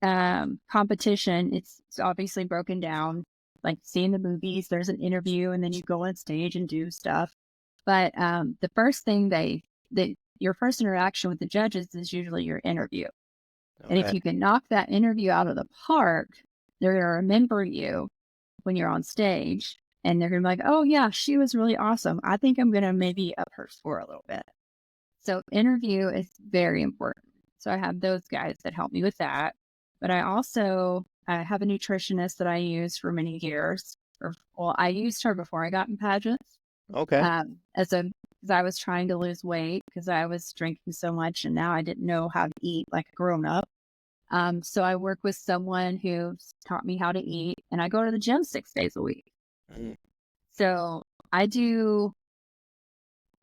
competition, it's obviously broken down, like seeing the movies, there's an interview, and then you go on stage and do stuff. But the first thing your first interaction with the judges is usually your interview. And if you can knock that interview out of the park, they're going to remember you when you're on stage, and they're going to be like, oh yeah, she was really awesome. I think I'm going to maybe up her score a little bit. So interview is very important. So I have those guys that help me with that. But I also have a nutritionist that I use for many years. I used her before I got in pageants. Okay. Because I was trying to lose weight because I was drinking so much, and now I didn't know how to eat like a grown up. So I work with someone who taught me how to eat, and I go to the gym 6 days a week. Mm. So I do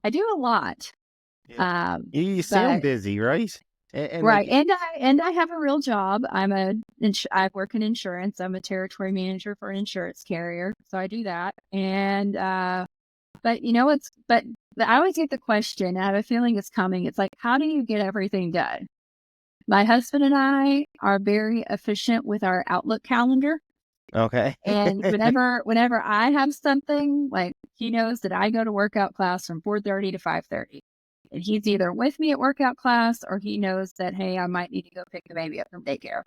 a lot. Yeah. You sound busy, right? And right. And I have a real job. I work in insurance. I'm a territory manager for an insurance carrier. So I do that. And, but I always get the question, I have a feeling it's coming. It's like, how do you get everything done? My husband and I are very efficient with our Outlook calendar. Okay. And whenever I have something, like, he knows that I go to workout class from 4:30 to 5:30. And he's either with me at workout class or he knows that, hey, I might need to go pick the baby up from daycare.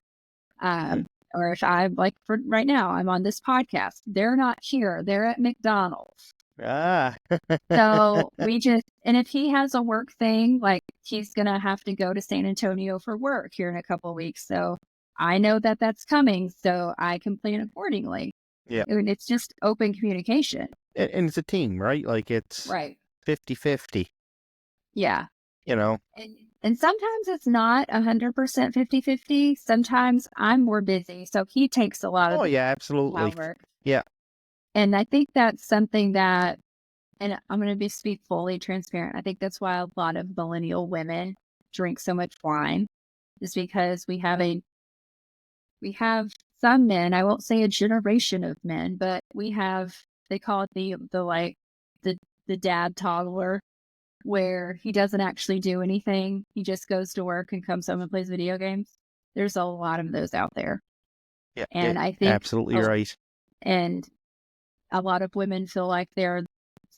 Or if I'm like for right now, I'm on this podcast. They're not here. They're at McDonald's. Ah. So and if he has a work thing, like he's going to have to go to San Antonio for work here in a couple of weeks. So I know that that's coming. So I can plan accordingly. Yeah. I mean, it's just open communication. And it's a team, right? Like it's Right. 50-50, Yeah. you know? And sometimes it's not 100% 50-50. Sometimes I'm more busy. So he takes a lot of Oh, the yeah, absolutely. work. Yeah. And I think that's something that, and I'm going to speak fully transparent. I think that's why a lot of millennial women drink so much wine, is because we have some men, I won't say a generation of men, but they call it the dad toddler, where he doesn't actually do anything. He just goes to work and comes home and plays video games. There's a lot of those out there. Yeah. And I think absolutely right. And a lot of women feel like they're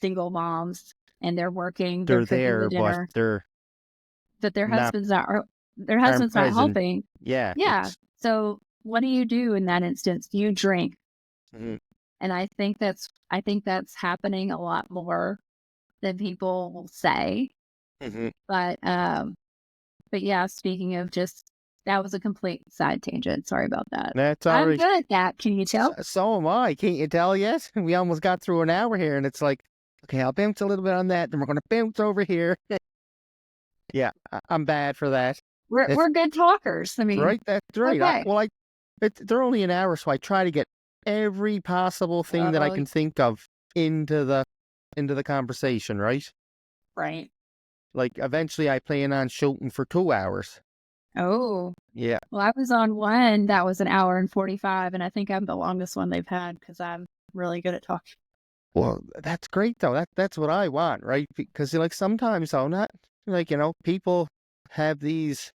single moms and they're working, They're cooking there, the dinner, but their not- husband's not present. helping. yeah. Yeah. So what do you do in that instance? You drink. Mhm. And I think that's happening a lot more than people will say. Mhm. But yeah, speaking of that was a complete side tangent. Sorry about that. That's all I'm right. good at that. Can you tell? So am I. Can't you tell yet? We almost got through an hour here, and it's like, okay, I'll bounce a little bit on that, then we're going to bounce over here. Yeah, I'm bad for that. We're good talkers. I mean, Right? That's right. okay. They're only an hour, so I try to get every possible thing that I can think of into the conversation, right? Right. Like, eventually I plan on shooting for 2 hours. Oh, Yeah. well, I was on one that was an hour and 45, and I think I'm the longest one they've had because I'm really good at talking. Well, that's great, though. That's what I want, right? Because, like, sometimes, though, not, like, people have these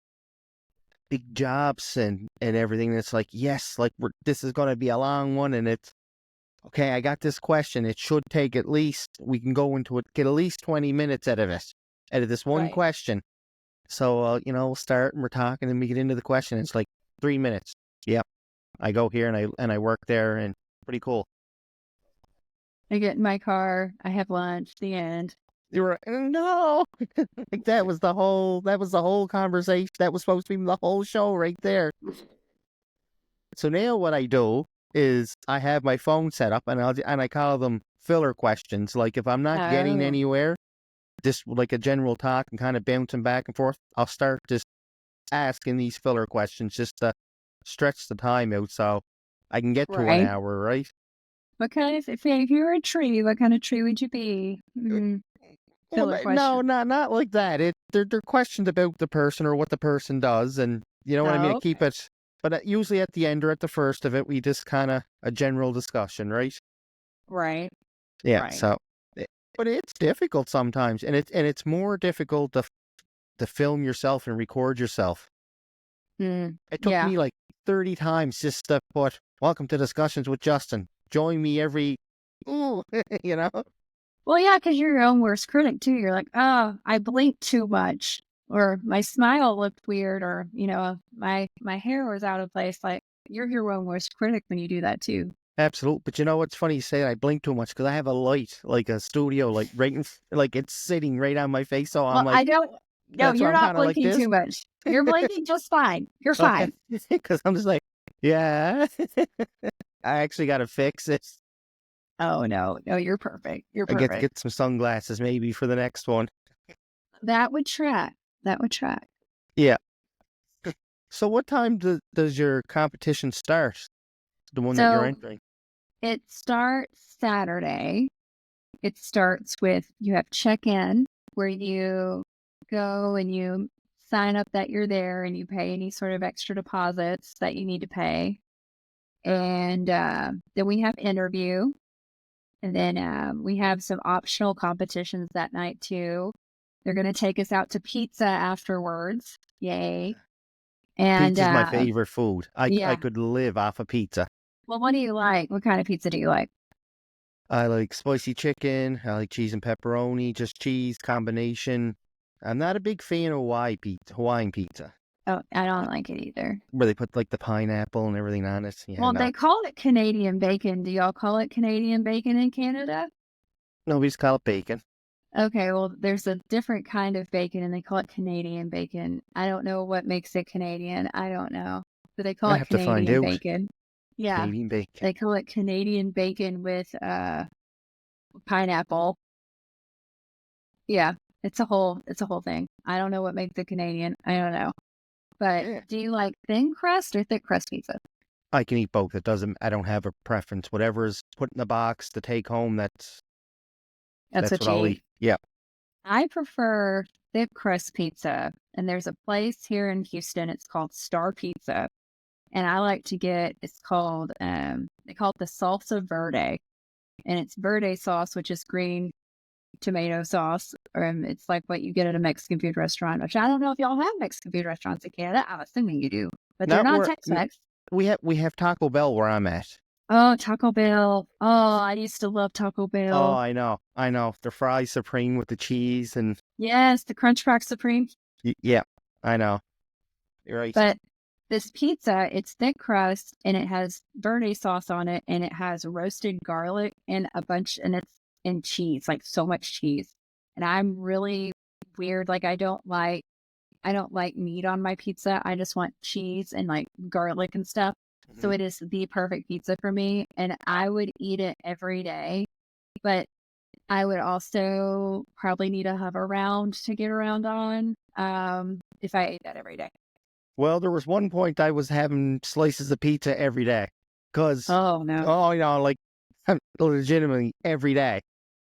big jobs and everything. And it's like, yes, like, this is going to be a long one, and it's, okay, I got this question. It should take we can go into it, get at least 20 minutes out of this one Right. question. So, we'll start and we're talking and we get into the question. It's like 3 minutes. Yep. I go here and I work there, and pretty cool. I get in my car, I have lunch, the end. You were, no, like that was the whole conversation. That was supposed to be the whole show right there. So now what I do is I have my phone set up and I call them filler questions. Like if I'm not getting Oh. anywhere, just like a general talk and kind of bouncing back and forth, I'll start just asking these filler questions just to stretch the time out so I can get to Right. an hour, right? What kind of, if you were a tree, what kind of tree would you be? Filler No, question. not like that. They're questions about the person or what the person does, and you know what I mean. I Oh, keep it, but usually at the end or at the first of it, we just kind of a general discussion, right? right. Yeah. Right. So, but it's difficult sometimes, and it's more difficult to film yourself and record yourself. Mm, It took yeah. me like 30 times just to put "Welcome to Discussions with Justin." Join me every, ooh, Well, yeah, because you're your own worst critic too. You're like, oh, I blinked too much, or my smile looked weird, or my hair was out of place. Like you're your own worst critic when you do that too. Absolutely. But you know what's funny? You say I blink too much because I have a light, like a studio, like right like it's sitting right on my face. So I'm Well, I like, don't. No, that's why you're I'm not kinda like blinking this. too much. You're blinking just fine. You're fine. Because I'm just like, yeah, I actually got to fix it. Oh no, you're perfect. You're I perfect. get some sunglasses maybe for the next one. That would track. That would track. Yeah. So what time does your competition start? The one that you're So entering? it starts Saturday. It starts with you have check-in where you go and you sign up that you're there and you pay any sort of extra deposits that you need to pay. And then we have interview. And then we have some optional competitions that night too. They're going to take us out to pizza afterwards. Yay. And Pizza's my favorite food. I yeah. could live off of pizza. Well, what do you like? What kind of pizza do you like? I like spicy chicken. I like cheese and pepperoni, just cheese combination. I'm not a big fan of Hawaiian pizza, Oh, I don't like it either. where they put like the pineapple and everything on it. Yeah, Well, no. they call it Canadian bacon. Do y'all call it Canadian bacon in Canada? No, we just call it bacon. Okay, well, there's a different kind of bacon, and they call it Canadian bacon. I don't know what makes it Canadian. I don't know. But they call I it have to find Canadian out. bacon. Yeah, Canadian bacon. they call it Canadian bacon with pineapple. Yeah, it's a whole thing. I don't know what makes it Canadian. I don't know. But Yeah. do you like thin crust or thick crust pizza? I can eat both. I don't have a preference. Whatever is put in the box to take home, that's That's what I'll you eat. eat. Yeah. I prefer thick crust pizza, and there's a place here in Houston. It's called Star Pizza, and I like to get. It's called they call it the salsa verde, and it's verde sauce, which is green tomato sauce. It's like what you get at a Mexican food restaurant, which I don't know if y'all have Mexican food restaurants in Canada. I'm assuming you do, but they're Not not where Tex-Mex. we have Taco Bell where I'm at. Oh, Taco Bell. Oh, I used to love Taco Oh, Bell. I know. The fries supreme with the cheese and Yes, the Crunch Crack Supreme. yeah, I know. You're right. But this pizza, it's thick crust and it has verde sauce on it and it has roasted garlic and and cheese, like so much cheese. And I'm really weird. Like I don't like meat on my pizza. I just want cheese and like garlic and stuff. So Mhm. it is the perfect pizza for me. And I would eat it every day. But I would also probably need a hover round to get around on if I ate that every day. Well, there was one point I was having slices of pizza every day. Cause Oh no. like legitimately every day.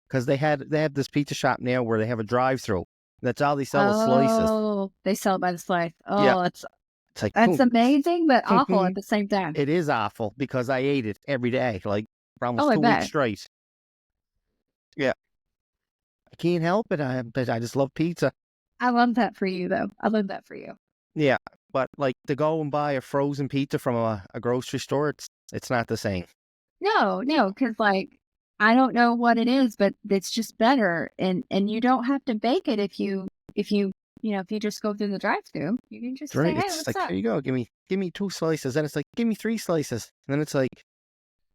Cause they had this pizza shop now where they have a drive-through. That's all they sell is slices. Oh, they sell it by the slice. Yeah. Oh, It's like that's boom. amazing, but awful at the same time. It is awful because I ate it every day, like for almost Oh, I 2 weeks bet. straight. Yeah. I can't help it. But I just love pizza. I love that for you, though. I love that for you. Yeah. But like to go and buy a frozen pizza from a grocery store, it's not the same. No, because like I don't know what it is, but it's just better, and you don't have to bake it if you if you just go through the drive-through. You can just It's right. say, "Hey, It's what's like, up?" here you go. Give me 2 slices. Then it's like, give me 3 slices. And then it's like,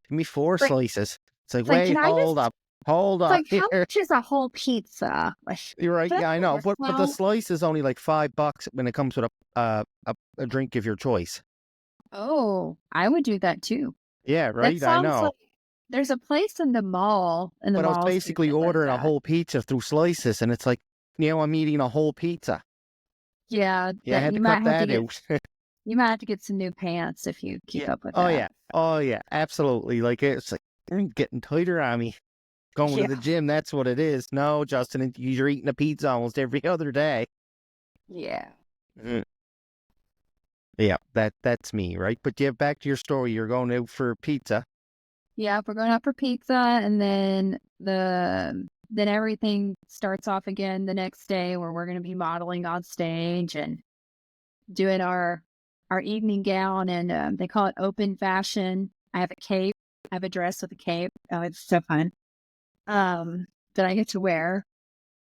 give me 4 Right. slices. It's like, It's like, wait, can I hold just? up. Hold It's up like, how here. much is a whole pizza? Like, You're right. Yeah, I know. But the well, slice is only like $5 when it comes with a drink of your choice. oh, I would do that too. Yeah, That right. I sounds know. like there's a place in the mall, in the But I was malls basically like ordering a that. whole pizza through slices, and it's like, I'm eating a whole pizza. Yeah, Yeah, I that had you to might cut have to that get out. you might have to get some new pants if you keep Yeah. up with Oh that. yeah. Oh yeah. Absolutely. Like it's like getting tighter on me. Going to Yeah. the gym, that's what it is. No, Justin, you're eating a pizza almost every other day. Yeah. Mhm. Yeah, that's me, right? But yeah, back to your story. You're going out for pizza. Yeah, we're going out for pizza and then then everything starts off again the next day where we're going to be modeling on stage and doing our evening gown and they call it open fashion. I have a cape. I have a dress with a cape. Oh, it's so fun. That I get to wear.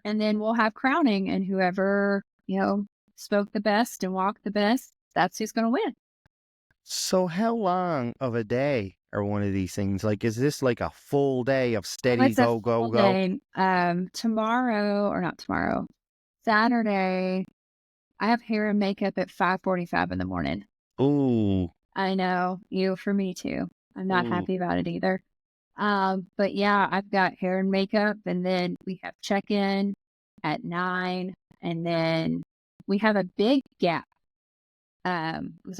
And then we'll have crowning and whoever, spoke the best and walked the best, that's who's going to win. So how long of a day are one of these things? Like, is this like a full day of steady It's a go, go, full go? day. Tomorrow or not tomorrow, Saturday, I have hair and makeup at 5:45 in the morning. Ooh, I know, for me too. I'm not ooh. happy about it either. But yeah, I've got hair and makeup, and then we have check-in at 9, and then we have a big gap. Because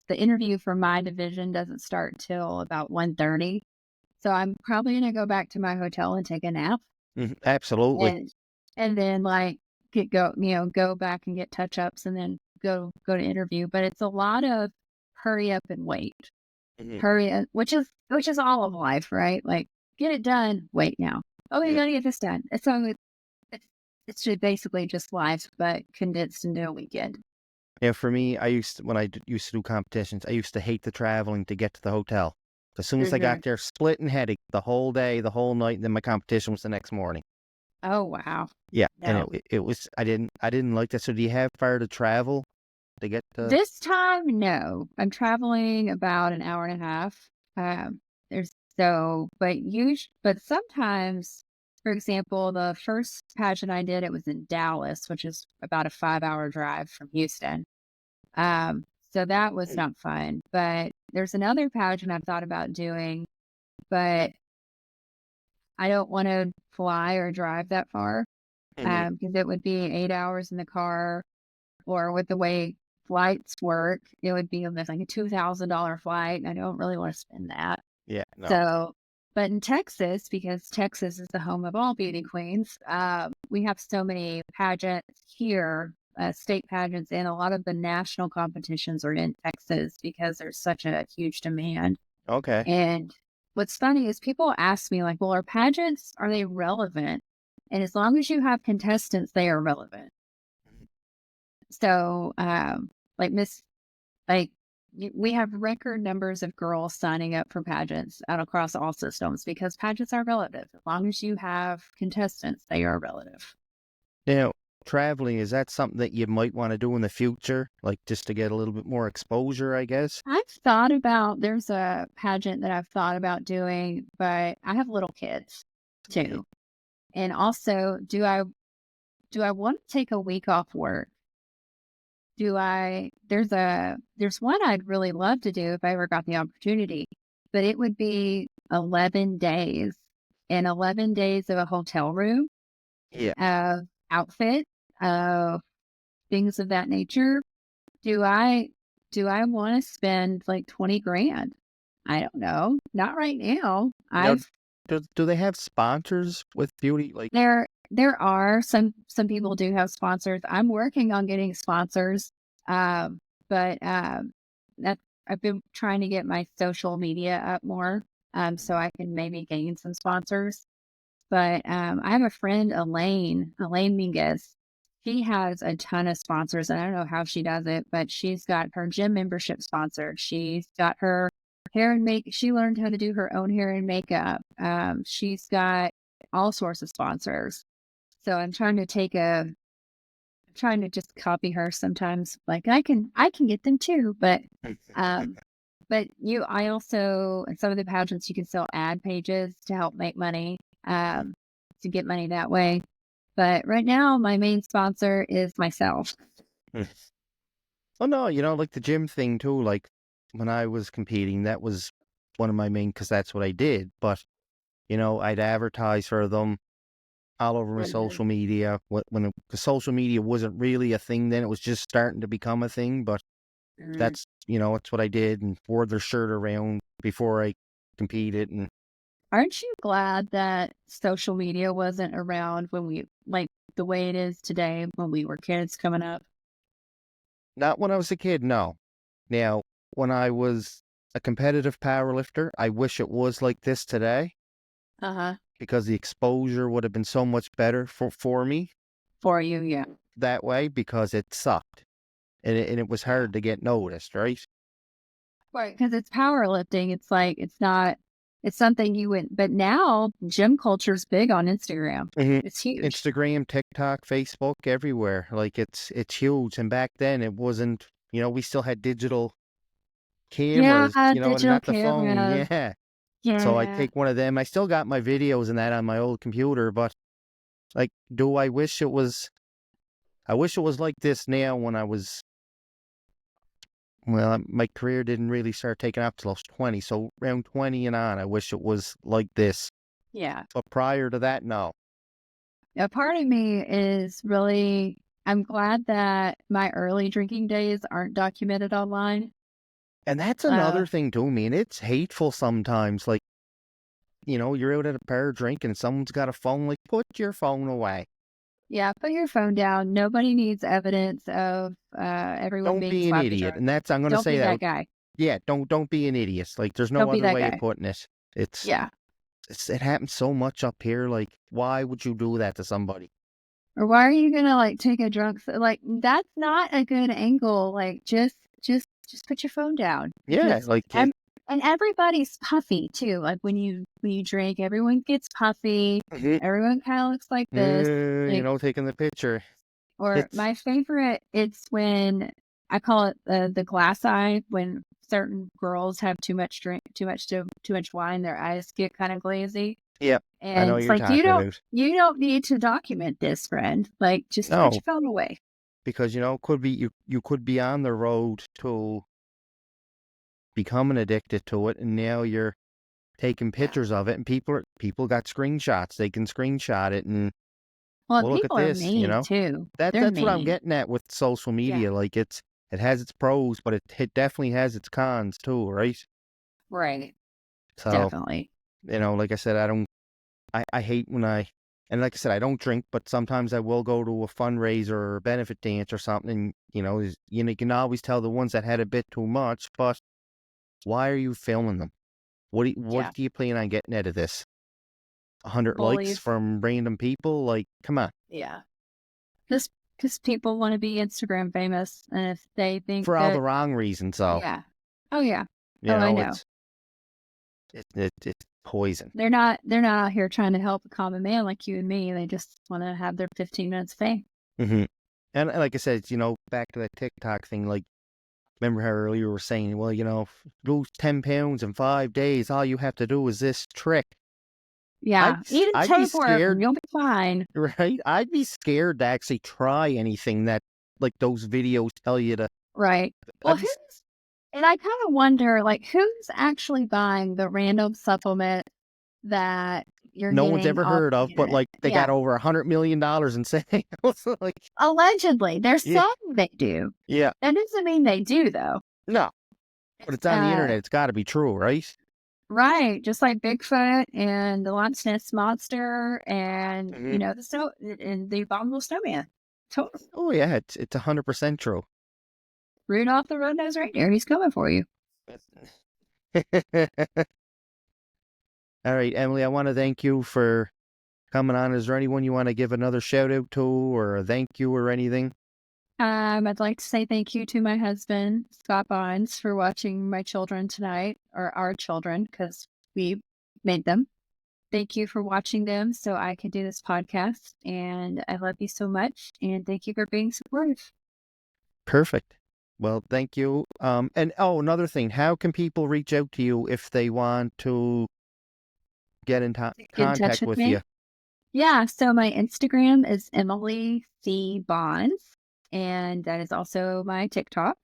the interview for my division doesn't start till about 1:30. So I'm probably gonna go back to my hotel and take a nap Absolutely. and then like go back and get touch-ups and then go to interview. But it's a lot of hurry up and wait. Mhm. Hurry up, which is all of life, right? Like get it done, wait now. Oh, you Yeah. gotta get this done. It's just basically just life, but condensed into a weekend. Yeah, for me, when I used to do competitions, I used to hate the traveling to get to the hotel. As soon as I got there, splitting headache the whole day, the whole night, and then my competition was the next morning. Oh, wow. Yeah, and No. it was I didn't like that. So do you have far to travel to get to? This time, no. I'm traveling about an hour and a half. There's but sometimes, for example, the first pageant I did, it was in Dallas, which is about a 5-hour drive from Houston. So that was not fun. But there's another pageant I've thought about doing, but I don't want to fly or drive that far. Mhm. Because it would be 8 hours in the car, or with the way flights work, it would be almost like a $2,000 flight, and I don't really want to spend that. Yeah, no. So, but in Texas, because Texas is the home of all beauty queens, we have so many pageants here, state pageants, and a lot of the national competitions are in Texas because there's such a huge demand. Okay. And what's funny is people ask me, like, well, are pageants, are they relevant? And as long as you have contestants, they are relevant. So, like Miss, like we have record numbers of girls signing up for pageants out across all systems because pageants are relative. As long as you have contestants, they are relative. Now, traveling, is that something that you might want to do in the future? Like just to get a little bit more exposure, I guess? There's a pageant that I've thought about doing, but I have little kids Mhm. too. And also, do I want to take a week off work? There's one I'd really love to do if I ever got the opportunity, but it would be 11 days, and 11 days of a hotel room, Yeah. of outfit, of things of that nature. Do I want to spend like 20 grand? I don't know. Not right now. Now, I've do they have sponsors with beauty? Like, There are some people do have sponsors. I'm working on getting sponsors, but that I've been trying to get my social media up more, so I can maybe gain some sponsors. But I have a friend, Elaine Mingus. She has a ton of sponsors, and I don't know how she does it, but she's got her gym membership sponsored. She's got her hair and make. She learned how to do her own hair and makeup. She's got all sorts of sponsors. So trying to just copy her sometimes. Like I can get them too, um I also, in some of the pageants you can sell ad pages to help make money, to get money that way. But right now my main sponsor is myself. oh no, like the gym thing too. Like when I was competing, that was one of my main, because that's what I did. But I'd advertise for them all over my Mhm. social media. The social media wasn't really a thing then; it was just starting to become a thing. But Mm. that's what I did, and wore their shirt around before I competed, and Aren't you glad that social media wasn't around when we, like, the way it is today when we were kids coming up? not when I was a kid. No, now when I was a competitive powerlifter, I wish it was like this today, Uh-huh. because the exposure would have been so much better for me For you, yeah. that way, because it sucked, and it was Yeah. hard to get noticed, right? Right, because it's powerlifting. It's like it's something you would, but now gym culture is big on Instagram. Mhm. It's huge. Instagram, TikTok, Facebook, everywhere. Like it's huge. And back then it wasn't, we still had digital Yeah, cameras, and digital not the phone. cameras. Yeah. So I Yeah. take one of them. I still got my videos and that on my old computer, but like, I wish it was like this now when I was, well, my career didn't really start taking off till I was 20. So around 20 and on, I wish it was like this. Yeah. But prior to that, no. A part of me is really, I'm glad that my early drinking days aren't documented online. And that's Uh, another thing too, man. It's hateful sometimes. Like, you're out at a bar drinking and someone's got a phone, like, put your phone away. yeah, put your phone down. Nobody needs evidence of everyone Don't being be an sloppy idiot. drunk. And I'm gonna Don't say be that. that guy. Yeah, don't be an idiot. Like, there's no Don't be other that way of guy. putting it. It's Yeah. it happens so much up here. Like, why would you do that to somebody? Or why are you gonna, like, take a drunk like, that's not a good angle, like, just put your phone down Yeah, because like And everybody's puffy too. Like when you drink, everyone gets puffy. Mhm. Everyone kind of looks like this. You Like, know, taking the picture. or It's my favorite, it's when I call it the glass eye. When certain girls have too much too much wine, their eyes get kind of glazy. yeah, I know And what it's you're like talking about. you don't need to document this, friend. Like just put No, your phone away. because you know, could be you could be on the road to becoming addicted to it, and now you're taking pictures of it, and people got screenshots. They can screenshot it, and Well, well, look at people are this. You mean know, too. They're that's what I'm mean. getting at with social Yeah. media. Like it has its pros, but it definitely has its cons too, right? Right. So Definitely. you know, like I said, I hate when and like I said, I don't drink, but sometimes I will go to a fundraiser or a benefit dance or something. And, you can always tell the ones that had a bit too much, but why are you filming them? What Yeah. do you plan on getting out of this? 100 likes Bullies. from random people? Like, come on. Yeah. Because people want to be Instagram famous, and if they think For all the that, wrong reasons, though. yeah, oh yeah, You oh I know, know, it's poison. they're not out here trying to help a common man like you and me. They just want to have their 15 minutes of fame. hmm And like I said, back to that TikTok thing, like, remember how earlier you were saying, well, lose 10 pounds in 5 days. All you have to do is this trick. Yeah, eat a I'd be tapeworm, scared, you'll be fine. right? I'd be scared to actually try anything that, like, those videos tell you to. Right. Well, I'd be, and I kind of wonder, like, who's actually buying the random supplement that you're no one's getting ever off heard the of, but internet? like they Yeah, got over $100 million in sales. Like, allegedly, they're yeah, saying they do. yeah, That doesn't mean they do, though. no, but it's on the internet. It's got to be true, right? Right, just like Bigfoot and the Loch Ness Monster and, hmm the snow and the abominable snowman. Totally. Oh yeah, it's 100% true. Rudolph the Red-Nosed Reindeer, he's coming for you. All right, Emily, I want to thank you for coming on. Is there anyone you want to give another shout out to or a thank you or anything? I'd like to say thank you to my husband, Scott Bonds, for watching my children tonight, or our children, because we made them. Thank you for watching them so I could do this podcast. And I love you so much. And thank you for being supportive. Perfect. Well, thank you. And another thing, how can people reach out to you if they want to get in Get in touch contact with with you? me. Yeah, so my Instagram is Emily C. Bonds, and that is also my TikTok.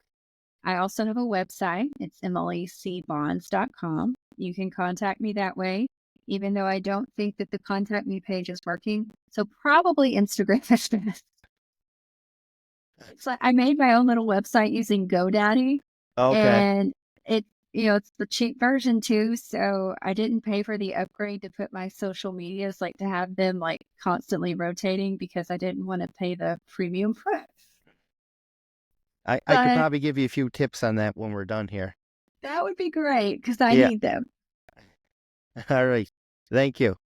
I also have a website. It's emilycbonds.com. You can contact me that way, even though I don't think that the contact me page is working. So probably Instagram is best. So I made my own little website using GoDaddy, Okay. and it's the cheap version too. So I didn't pay for the upgrade to put my social medias, like to have them like constantly rotating, because I didn't want to pay the premium price. I could But probably give you a few tips on that when we're done here. that would be great because I Yeah. need them. All right. Thank you.